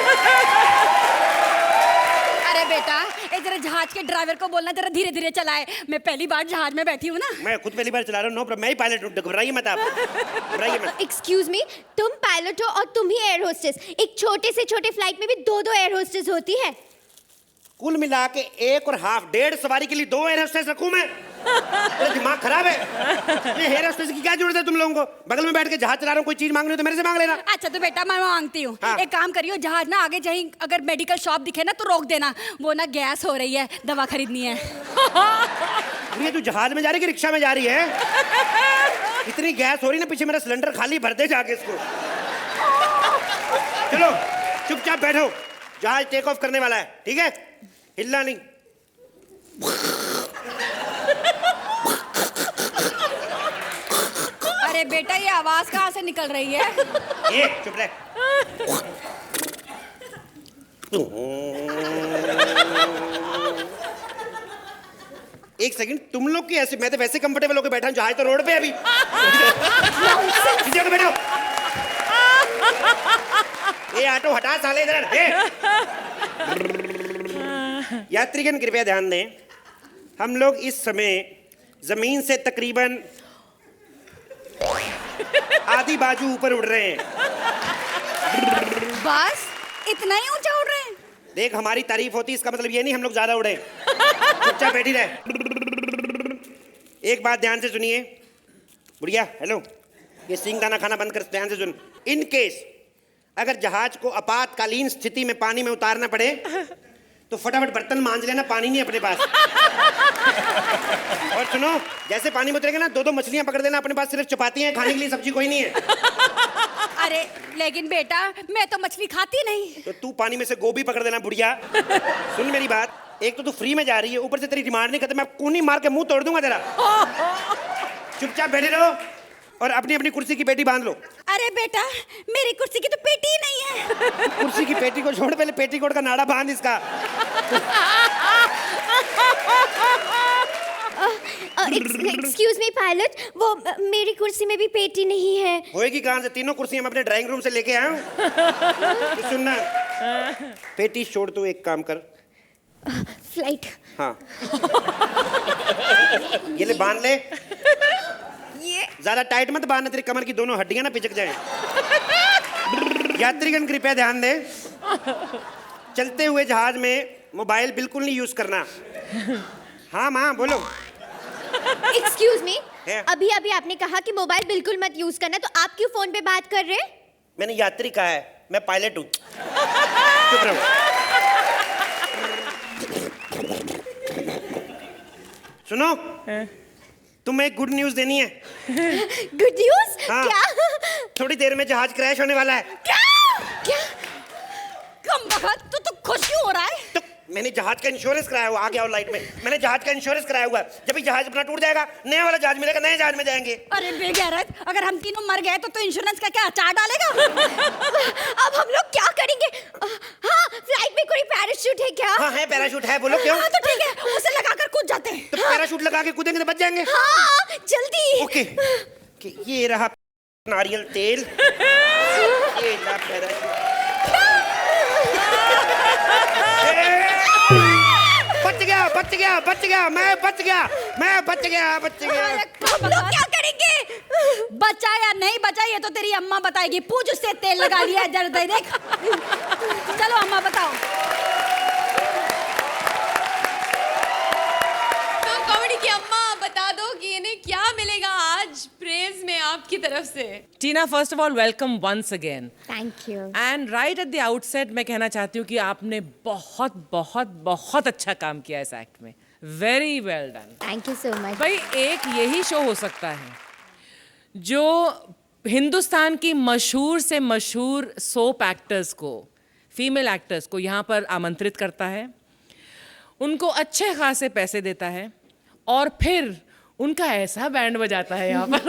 अरे बेटा, इधर जहाज के ड्राइवर को बोलना जरा धीरे धीरे चलाए, मैं पहली बार जहाज में बैठी हूँ ना। मैं खुद पहली बार चला रहा हूँ, नो प्रॉब्लम, मैं ही पायलट हूँ, घबराइए मत आप, घबराइए मत। एक्सक्यूज मी, तुम पायलट हो और तुम ही एयर होस्टेस। एक छोटे से छोटे फ्लाइट में भी 2-2 एयर होस्टेस होती है। कुल मिला के 1 और हाफ, 1.5 सवारी के लिए 2 एयर होस्टेस रखूं मैं? तेरा दिमाग खराब है? ये एयर होस्टेस की क्या जरूरत है तुम लोगों को? बगल में बैठ के जहाज चला रहा हूँ, कोई चीज मांग रही हो तो मेरे से मांग लेना। अच्छा तो बेटा मैं मांगती हूँ। हाँ। एक काम करियो, जहाज ना आगे कहीं अगर मेडिकल शॉप दिखे ना तो रोक देना, वो ना गैस हो रही है, दवा खरीदनी है। ये तू जहाज में जा रही है कि रिक्शा में जा रही है? इतनी गैस हो रही ना, पीछे मेरा सिलेंडर खाली भर दे जाके इसको। चलो चुपचाप बैठो, जहाज टेक ऑफ करने वाला है, ठीक है? हिलना नहीं। अरे बेटा, ये आवाज कहाँ से निकल रही है? ये चुप रह। एक सेकंड, तुम लोग की ऐसे, मैं तो वैसे कंफर्टेबल होकर बैठा हूँ, जहाज तो रोड पे है अभी। पीछे को बैठो। ये ऑटो हटा साले इधर। यात्रीगण कृपया ध्यान दें, हम लोग इस समय जमीन से तकरीबन आधी बाजू ऊपर उड़ रहे हैं। बस इतना ही ऊंचा उड़ रहे हैं? देख, हमारी तारीफ होती, इसका मतलब ये नहीं हम लोग ज्यादा उड़े। चुपचाप बैठी रहे। एक बात ध्यान से सुनिए, बुढ़िया, हेलो, ये सिंग दाना खाना बंद कर, ध्यान से सुन। इन केस अगर जहाज को आपातकालीन स्थिति में पानी में उतारना पड़े तो फटाफट बर्तन मांज लेना, पानी नहीं अपने पास। और सुनो, जैसे पानी में उतरेगा ना, 2-2 मछलियां पकड़ लेना अपने पास, सिर्फ चपाती हैं, खाने के लिए सब्जी कोई नहीं है। अरे लेकिन बेटा, मैं तो मछली खाती नहीं। तो तू पानी में से गोभी पकड़ देना बुढ़िया। सुन मेरी बात, एक तो तू फ्री में जा रही है, ऊपर से तेरी डिमांड नहीं खत्म, मैं कूनी मार के मुंह तोड़ दूंगा तेरा। चुपचाप बैठे रहो और अपनी अपनी कुर्सी की पेटी बांध लो। अरे बेटा, मेरी कुर्सी की तो पेटी ही नहीं है। कुर्सी की पेटी को छोड़, पहले पेटीकोट का नाड़ा बांध इसका। एक्सक्यूज मी पायलट, वो मेरी कुर्सी में भी पेटी नहीं है। होएगी कहाँ से? 3 कुर्सियां मैं अपने ड्राइंग रूम से लेके आया हूँ। तो सुनना, पेटी छोड़, तू एक काम कर, फ्लाइट। हाँ, ये ले बांध ले। ये ज्यादा टाइट मत बांधना, तेरी कमर की दोनों हड्डियां ना पिचक जाएं। यात्रीगण कृपया ध्यान दें, चलते हुए जहाज में मोबाइल बिल्कुल नहीं यूज करना। हाँ माँ बोलो। एक्सक्यूज मी, अभी अभी आपने कहा कि मोबाइल बिल्कुल मत यूज करना, तो आप क्यों फोन पे बात कर रहे हैं? मैंने यात्री कहा है, मैं पायलट हूँ। चुप रहो। सुनो, तुम्हें एक गुड न्यूज देनी है। Good news? हाँ, क्या? थोड़ी देर में जहाज क्रैश होने वाला है। क्या? क्या? कम वक्त तो खुश क्यों हो रहा है? तो मैंने जहाज का इंश्योरेंस कराया हुआ, आ गया और लाइट में, मैंने जहाज का इंश्योरेंस कराया हुआ है। जब भी जहाज अपना टूट जाएगा नया वाला जहाज मिलेगा, नए जहाज में जाएंगे। अरे बेगैरत, अगर हम तीनों मर गए तो इंश्योरेंस का क्या अचार डालेगा? अब हम लोग क्या करेंगे? हाँ, फ्लाइट में कोई पैराशूट है क्या? हाँ है, पैराशूट है, बोलो क्यों? हाँ तो ठीक है, उसे लगाकर कूद जाते हैं। तो पैराशूट लगा के कूदेंगे तो बच जाएंगे। हाँ जल्दी। ओके, ये रहा नारियल तेल, ये ला पैराशूट। बच गया, बच गया, बच गया, मैं बच गया, मैं बच गया, बच गया। हम लोग क्या करेंगे? बचा या नहीं बचा ये तो तेरी अम्मा बताएगी। पूछ उससे, तेल लगा लिया है, जरा देख। चलो अम्मा बताओ। तो कॉमेडी की अम्मा बता दो कि इन्हें क्या मिलेगा आज प्रेज में आपकी तरफ से। Tina, first of all welcome once again. Thank you. And right at the outset मैं कहना चाहती हूँ कि आपने बहुत बहुत बहुत अच्छा काम किया इस एक्ट में। Very well done. Thank you so much. भाई एक यही शो हो सकता है जो हिंदुस्तान की मशहूर से मशहूर सोप एक्टर्स को, फीमेल एक्टर्स को यहाँ पर आमंत्रित करता है, उनको अच्छे खासे पैसे देता है और फिर उनका ऐसा बैंड बजाता है यहाँ पर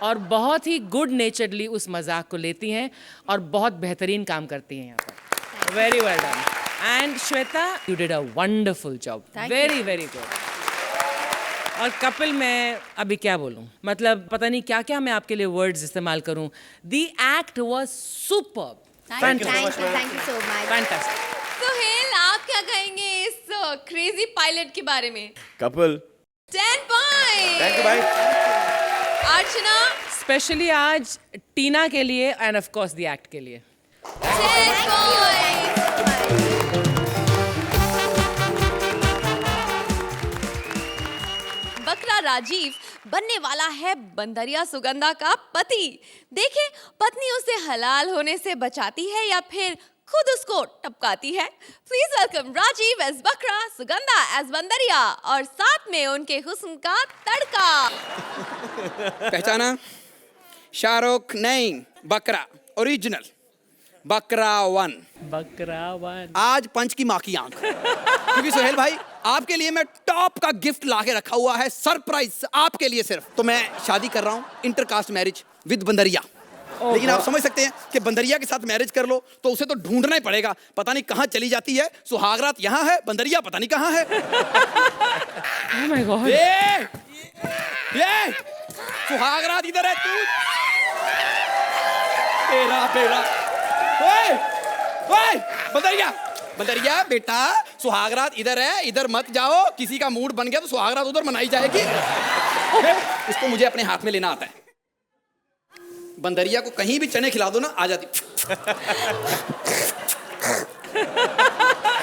और बहुत ही गुड नेचरली उस मजाक को लेती हैं और बहुत बेहतरीन काम करती हैं यहाँ पर। Very well done. And Shweta, you did a wonderful job, very very good. और कपिल, मैं अभी क्या बोलूं, मतलब पता नहीं क्या क्या मैं आपके लिए वर्ड्स इस्तेमाल करूं। The act was superb, thank you so much. Fantastic. Suhail, आप क्या कहेंगे इस क्रेजी पायलट के बारे में? कपिल 10 पॉइंट। थैंक यू भाई। अर्चना, स्पेशली आज टीना के लिए end of course the act के लिए 10 पॉइंट। बकरा राजीव बनने वाला है बंदरिया सुगंधा का पति। देखें पत्नी उसे हलाल होने से बचाती है या फिर खुद उसको टपकाती है। प्लीज वेलकम राजीव एज बकरा, सुगंधा एज बंदरिया और साथ में उनके हुस्न का तड़का। पहचाना? शाहरुख नहीं, बकरा ओरिजिनल, बकरा वन। बकरा वन। आज पंच की माँ की आंख, क्योंकि सुहेल भाई आपके लिए मैं टॉप का गिफ्ट लाके रखा हुआ है, सरप्राइज आपके लिए सिर्फ। तो मैं शादी कर रहा हूँ इंटरकास्ट मैरिज विद बंदरिया। लेकिन आप समझ सकते हैं कि बंदरिया के साथ मैरिज कर लो तो उसे तो ढूंढना ही पड़ेगा, पता नहीं कहाँ चली जाती है। सुहागरात यहाँ है, बंदरिया पता नहीं कहाँ है। Oh my God. ये सुहागरात इधर है तू। तेरा ओए ओए बंदरिया, बंदरिया बेटा, सुहागरात इधर है, इधर मत जाओ। किसी का मूड बन गया तो सुहागरात उधर मनाई जाएगी। इसको मुझे अपने हाथ में लेना आता है। बंदरिया को कहीं भी चने खिला दो ना, आ जाती।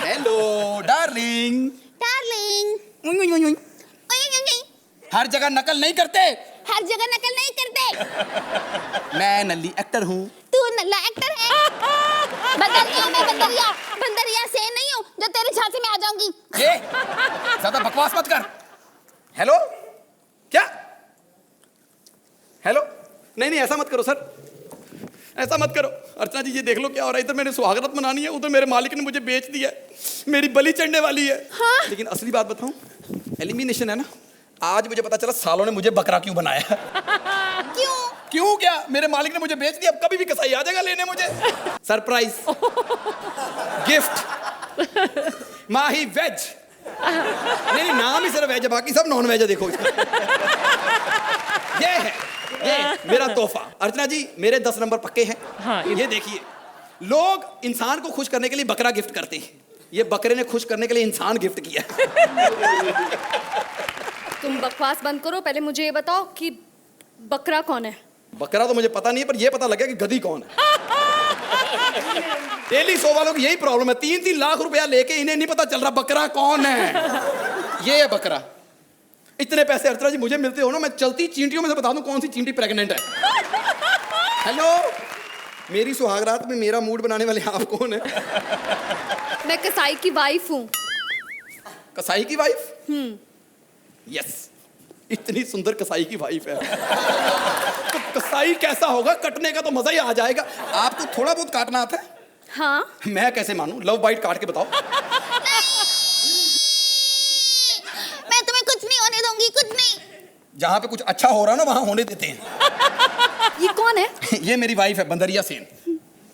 Hello darling. डार्लिंग। हर जगह नकल नहीं करते। हर जगह नकल नहीं करते। मैं नल्ली एक्टर हूँ। तू नल्ला एक्टर है। बंदरिया, मैं बंदरिया, बंदरिया से नहीं हूँ जो तेरे झांसे में आ जाऊंगी। ज्यादा बकवास मत कर। हेलो क्या? हेलो नहीं ऐसा मत करो सर, ऐसा मत करो। अर्चना जी ये देख लो क्या हो रहा है। इधर मैंने सुहागरात मनानी है, उधर मेरे मालिक ने मुझे बेच दिया है, मेरी बलि चढ़ने वाली है। हाँ? लेकिन असली बात बताऊं, एलिमिनेशन है ना, आज मुझे पता चला सालों ने मुझे बकरा क्यों बनाया। क्यों क्या? मेरे मालिक ने मुझे बेच दिया, अब कभी भी कसाई आ जाएगा लेने मुझे। सरप्राइज गिफ्ट माही वेज। नहीं नाम ही सिर्फ वेज है, बाकी सब नॉन वेज है। देखो ये है, ये मेरा तोहफा। अर्चना जी मेरे 10 नंबर पक्के हैं। हाँ, ये देखिए, लोग इंसान को खुश करने के लिए बकरा गिफ्ट करते हैं, ये बकरे ने खुश करने के लिए इंसान गिफ्ट किया। तुम बकवास बंद करो, पहले मुझे ये बताओ कि बकरा कौन है? बकरा तो मुझे पता नहीं है, पर ये पता लगा कि गधी कौन है। डेली शो वालों की यही प्रॉब्लम है, 3-3 लाख रुपया लेके इन्हें नहीं पता चल रहा बकरा कौन है। ये है बकरा। इतने पैसे अर्चना जी मुझे मिलते हो ना, मैं चलती चींटियों में से बता दूं कौन सी चींटी प्रेग्नेंट है। हेलो, मेरी सुहागरात में मेरा मूड बनाने वाले आप कौन है? मैं कसाई की वाइफ हूँ। कसाई की वाइफ? यस, इतनी सुंदर कसाई की वाइफ है। तो कसाई कैसा होगा, कटने का तो मजा ही आ जाएगा। आपको थोड़ा बहुत काटना आता है? हाँ। मैं कैसे मानूं? लव बाइट काट के बताओ। जहाँ पे कुछ अच्छा हो रहा है ना वहाँ होने देते हैं। ये कौन है? ये मेरी वाइफ है बंदरिया सेन।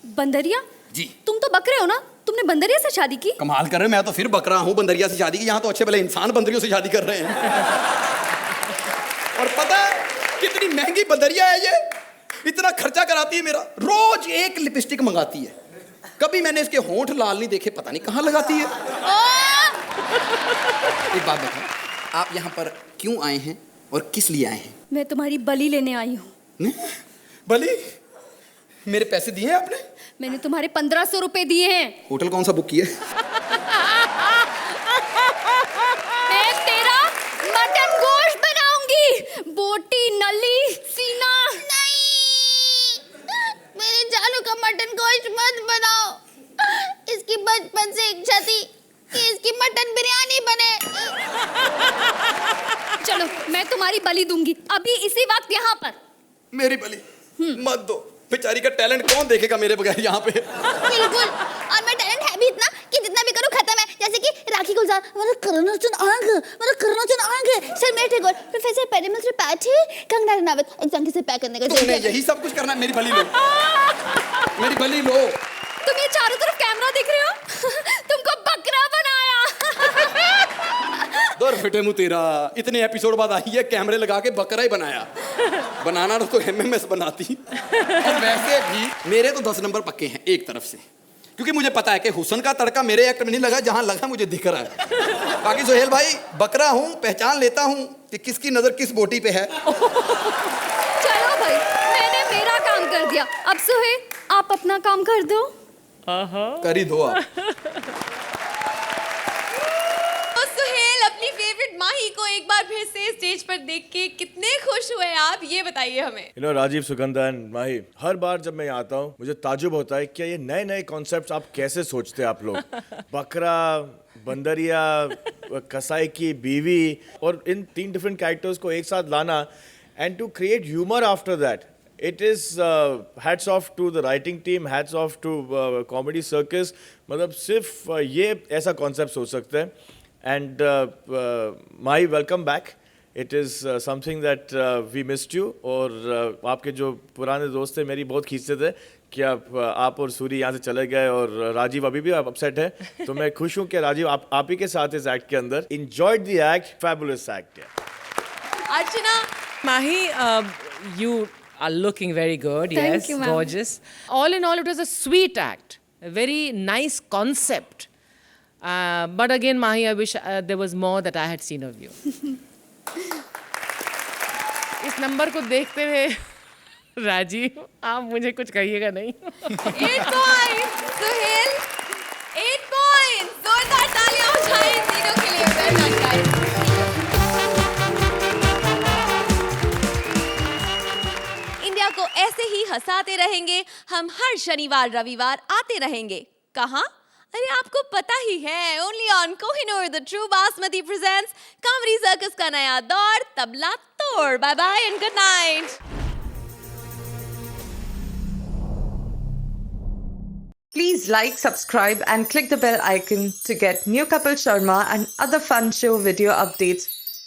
बंदरिया? जी। तुम तो बकरे हो ना, तुमने बंदरिया से शादी की? कमाल कर रहे हो, मैं तो फिर बकरा हूँ बंदरिया से शादी की। यहाँ तो अच्छे भले इंसान बंदरियों से शादी कर रहे हैं। और पता है कितनी महंगी बंदरिया है ये, इतना खर्चा कराती है मेरा, रोज एक लिपस्टिक मंगाती है। कभी मैंने इसके होंठ लाल नहीं देखे, पता नहीं कहाँ लगाती है। एक बात बताओ, आप यहाँ पर क्यों आए हैं और किस लिए आए हैं? मैं तुम्हारी बलि लेने आई हूँ। बलि? मेरे पैसे दिए हैं आपने? मैंने तुम्हारे 1500 रुपए दिए हैं। होटल कौन सा बुक किया? मैं तेरा मटन गोश्त बनाऊंगी, बोटी, नली, सीना। नहीं, मेरे जानू का मटन गोश्त मत बनाओ। इसकी बचपन से इच्छा थी कि इसकी मटन बिरयानी बने। चलो मैं तुम्हारी बलि दूंगी अभी इसी वक्त यहाँ पर। मेरी बलि मत दो, बेचारी का टैलेंट कौन देखेगा मेरे बगैर यहाँ पे। बिल्कुल, और मैं टैलेंट है भी इतना कि जितना भी करूँ खत्म है। जैसे कि राखी गुलजार, मेरा करना चुन आंग, शर्मिला टैगोर, प्रोफेसर पेरिमल त्रिपाठी, कंगना रनावत, एग्जाम से पैक करने का तुमने यही सब कुछ करना है। मेरी बलि लो, मेरी बलि लो। तुम ये चारों तरफ कैमरा देख रहे हो? तुमको बकरा बनाया। दर फिटे मुँह तेरा, इतने एपिसोड बाद आई है कैमरे लगा के बकरा ही बनाया। बनाना तो MMS बनाती। और वैसे भी मेरे तो 10 नंबर पक्के हैं एक तरफ से, क्योंकि मुझे पता है कि हुस्न का तड़का मेरे एक्ट में नहीं लगा, जहां लगा मुझे दिख रहा है। बाकी सोहेल भाई, बकरा हूं, पहचान लेता हूं कि किसकी नजर किस बोटी पे है। चलो भाई, मैंने मेरा काम कर दिया, अब सोहेल आप अपना काम कर दो। कर ही दो आप। तो सुहेल, अपनी फेवरेट माही को एक बार फिर से स्टेज पर देख के कितने खुश हुए आप, ये बताइए हमें। You know, Rajeev, Sugandha and Mahi, हर बार जब मैं यहाँ आता हूँ मुझे ताजुब होता है क्या ये नए नए कॉन्सेप्ट्स आप कैसे सोचते हैं आप लोग। बकरा, बंदरिया, कसाई की बीवी, और इन 3 डिफरेंट कैरेक्टर्स को एक साथ लाना and to create humour after that, it is hats off to the writing team, hats off to comedy circus। मतलब सिर्फ ये ऐसा कॉन्सेप्ट हो सकता है। And Mahi, welcome back. It is something that we missed you. और आपके जो पुराने दोस्त थे मेरी बहुत खींचते थे कि आप और सूरी यहाँ से चले गए, और राजीव अभी भी अपसेट है। तो मैं खुश हूँ कि राजीव आप ही के साथ इस एक्ट के अंदर। enjoyed the act, fabulous act। Archana. Mahi, you are looking very good. Thank Yes, you, ma'am. gorgeous. All in all, it was a sweet act, a very nice concept. But again, Mahi, I wish there was more that I had seen of you. इस नंबर को देखते हुए राजीव, आप मुझे कुछ कहिएगा नहीं। 8 points, सुहेल 8 points, जोरदार तालियां उठाएं इन तीनों के लिए। Well done, guys। इंडिया को ऐसे ही हंसाते रहेंगे हम, हर शनिवार रविवार आते रहेंगे। कहाँ? अरे आपको पता ही है, only on Kohinoor the true Basmati presents comedy circus का नया दौर, तबला तोड़। Bye bye and good night. Please like, subscribe and click the bell icon to get new Kapil Sharma and other fun show video updates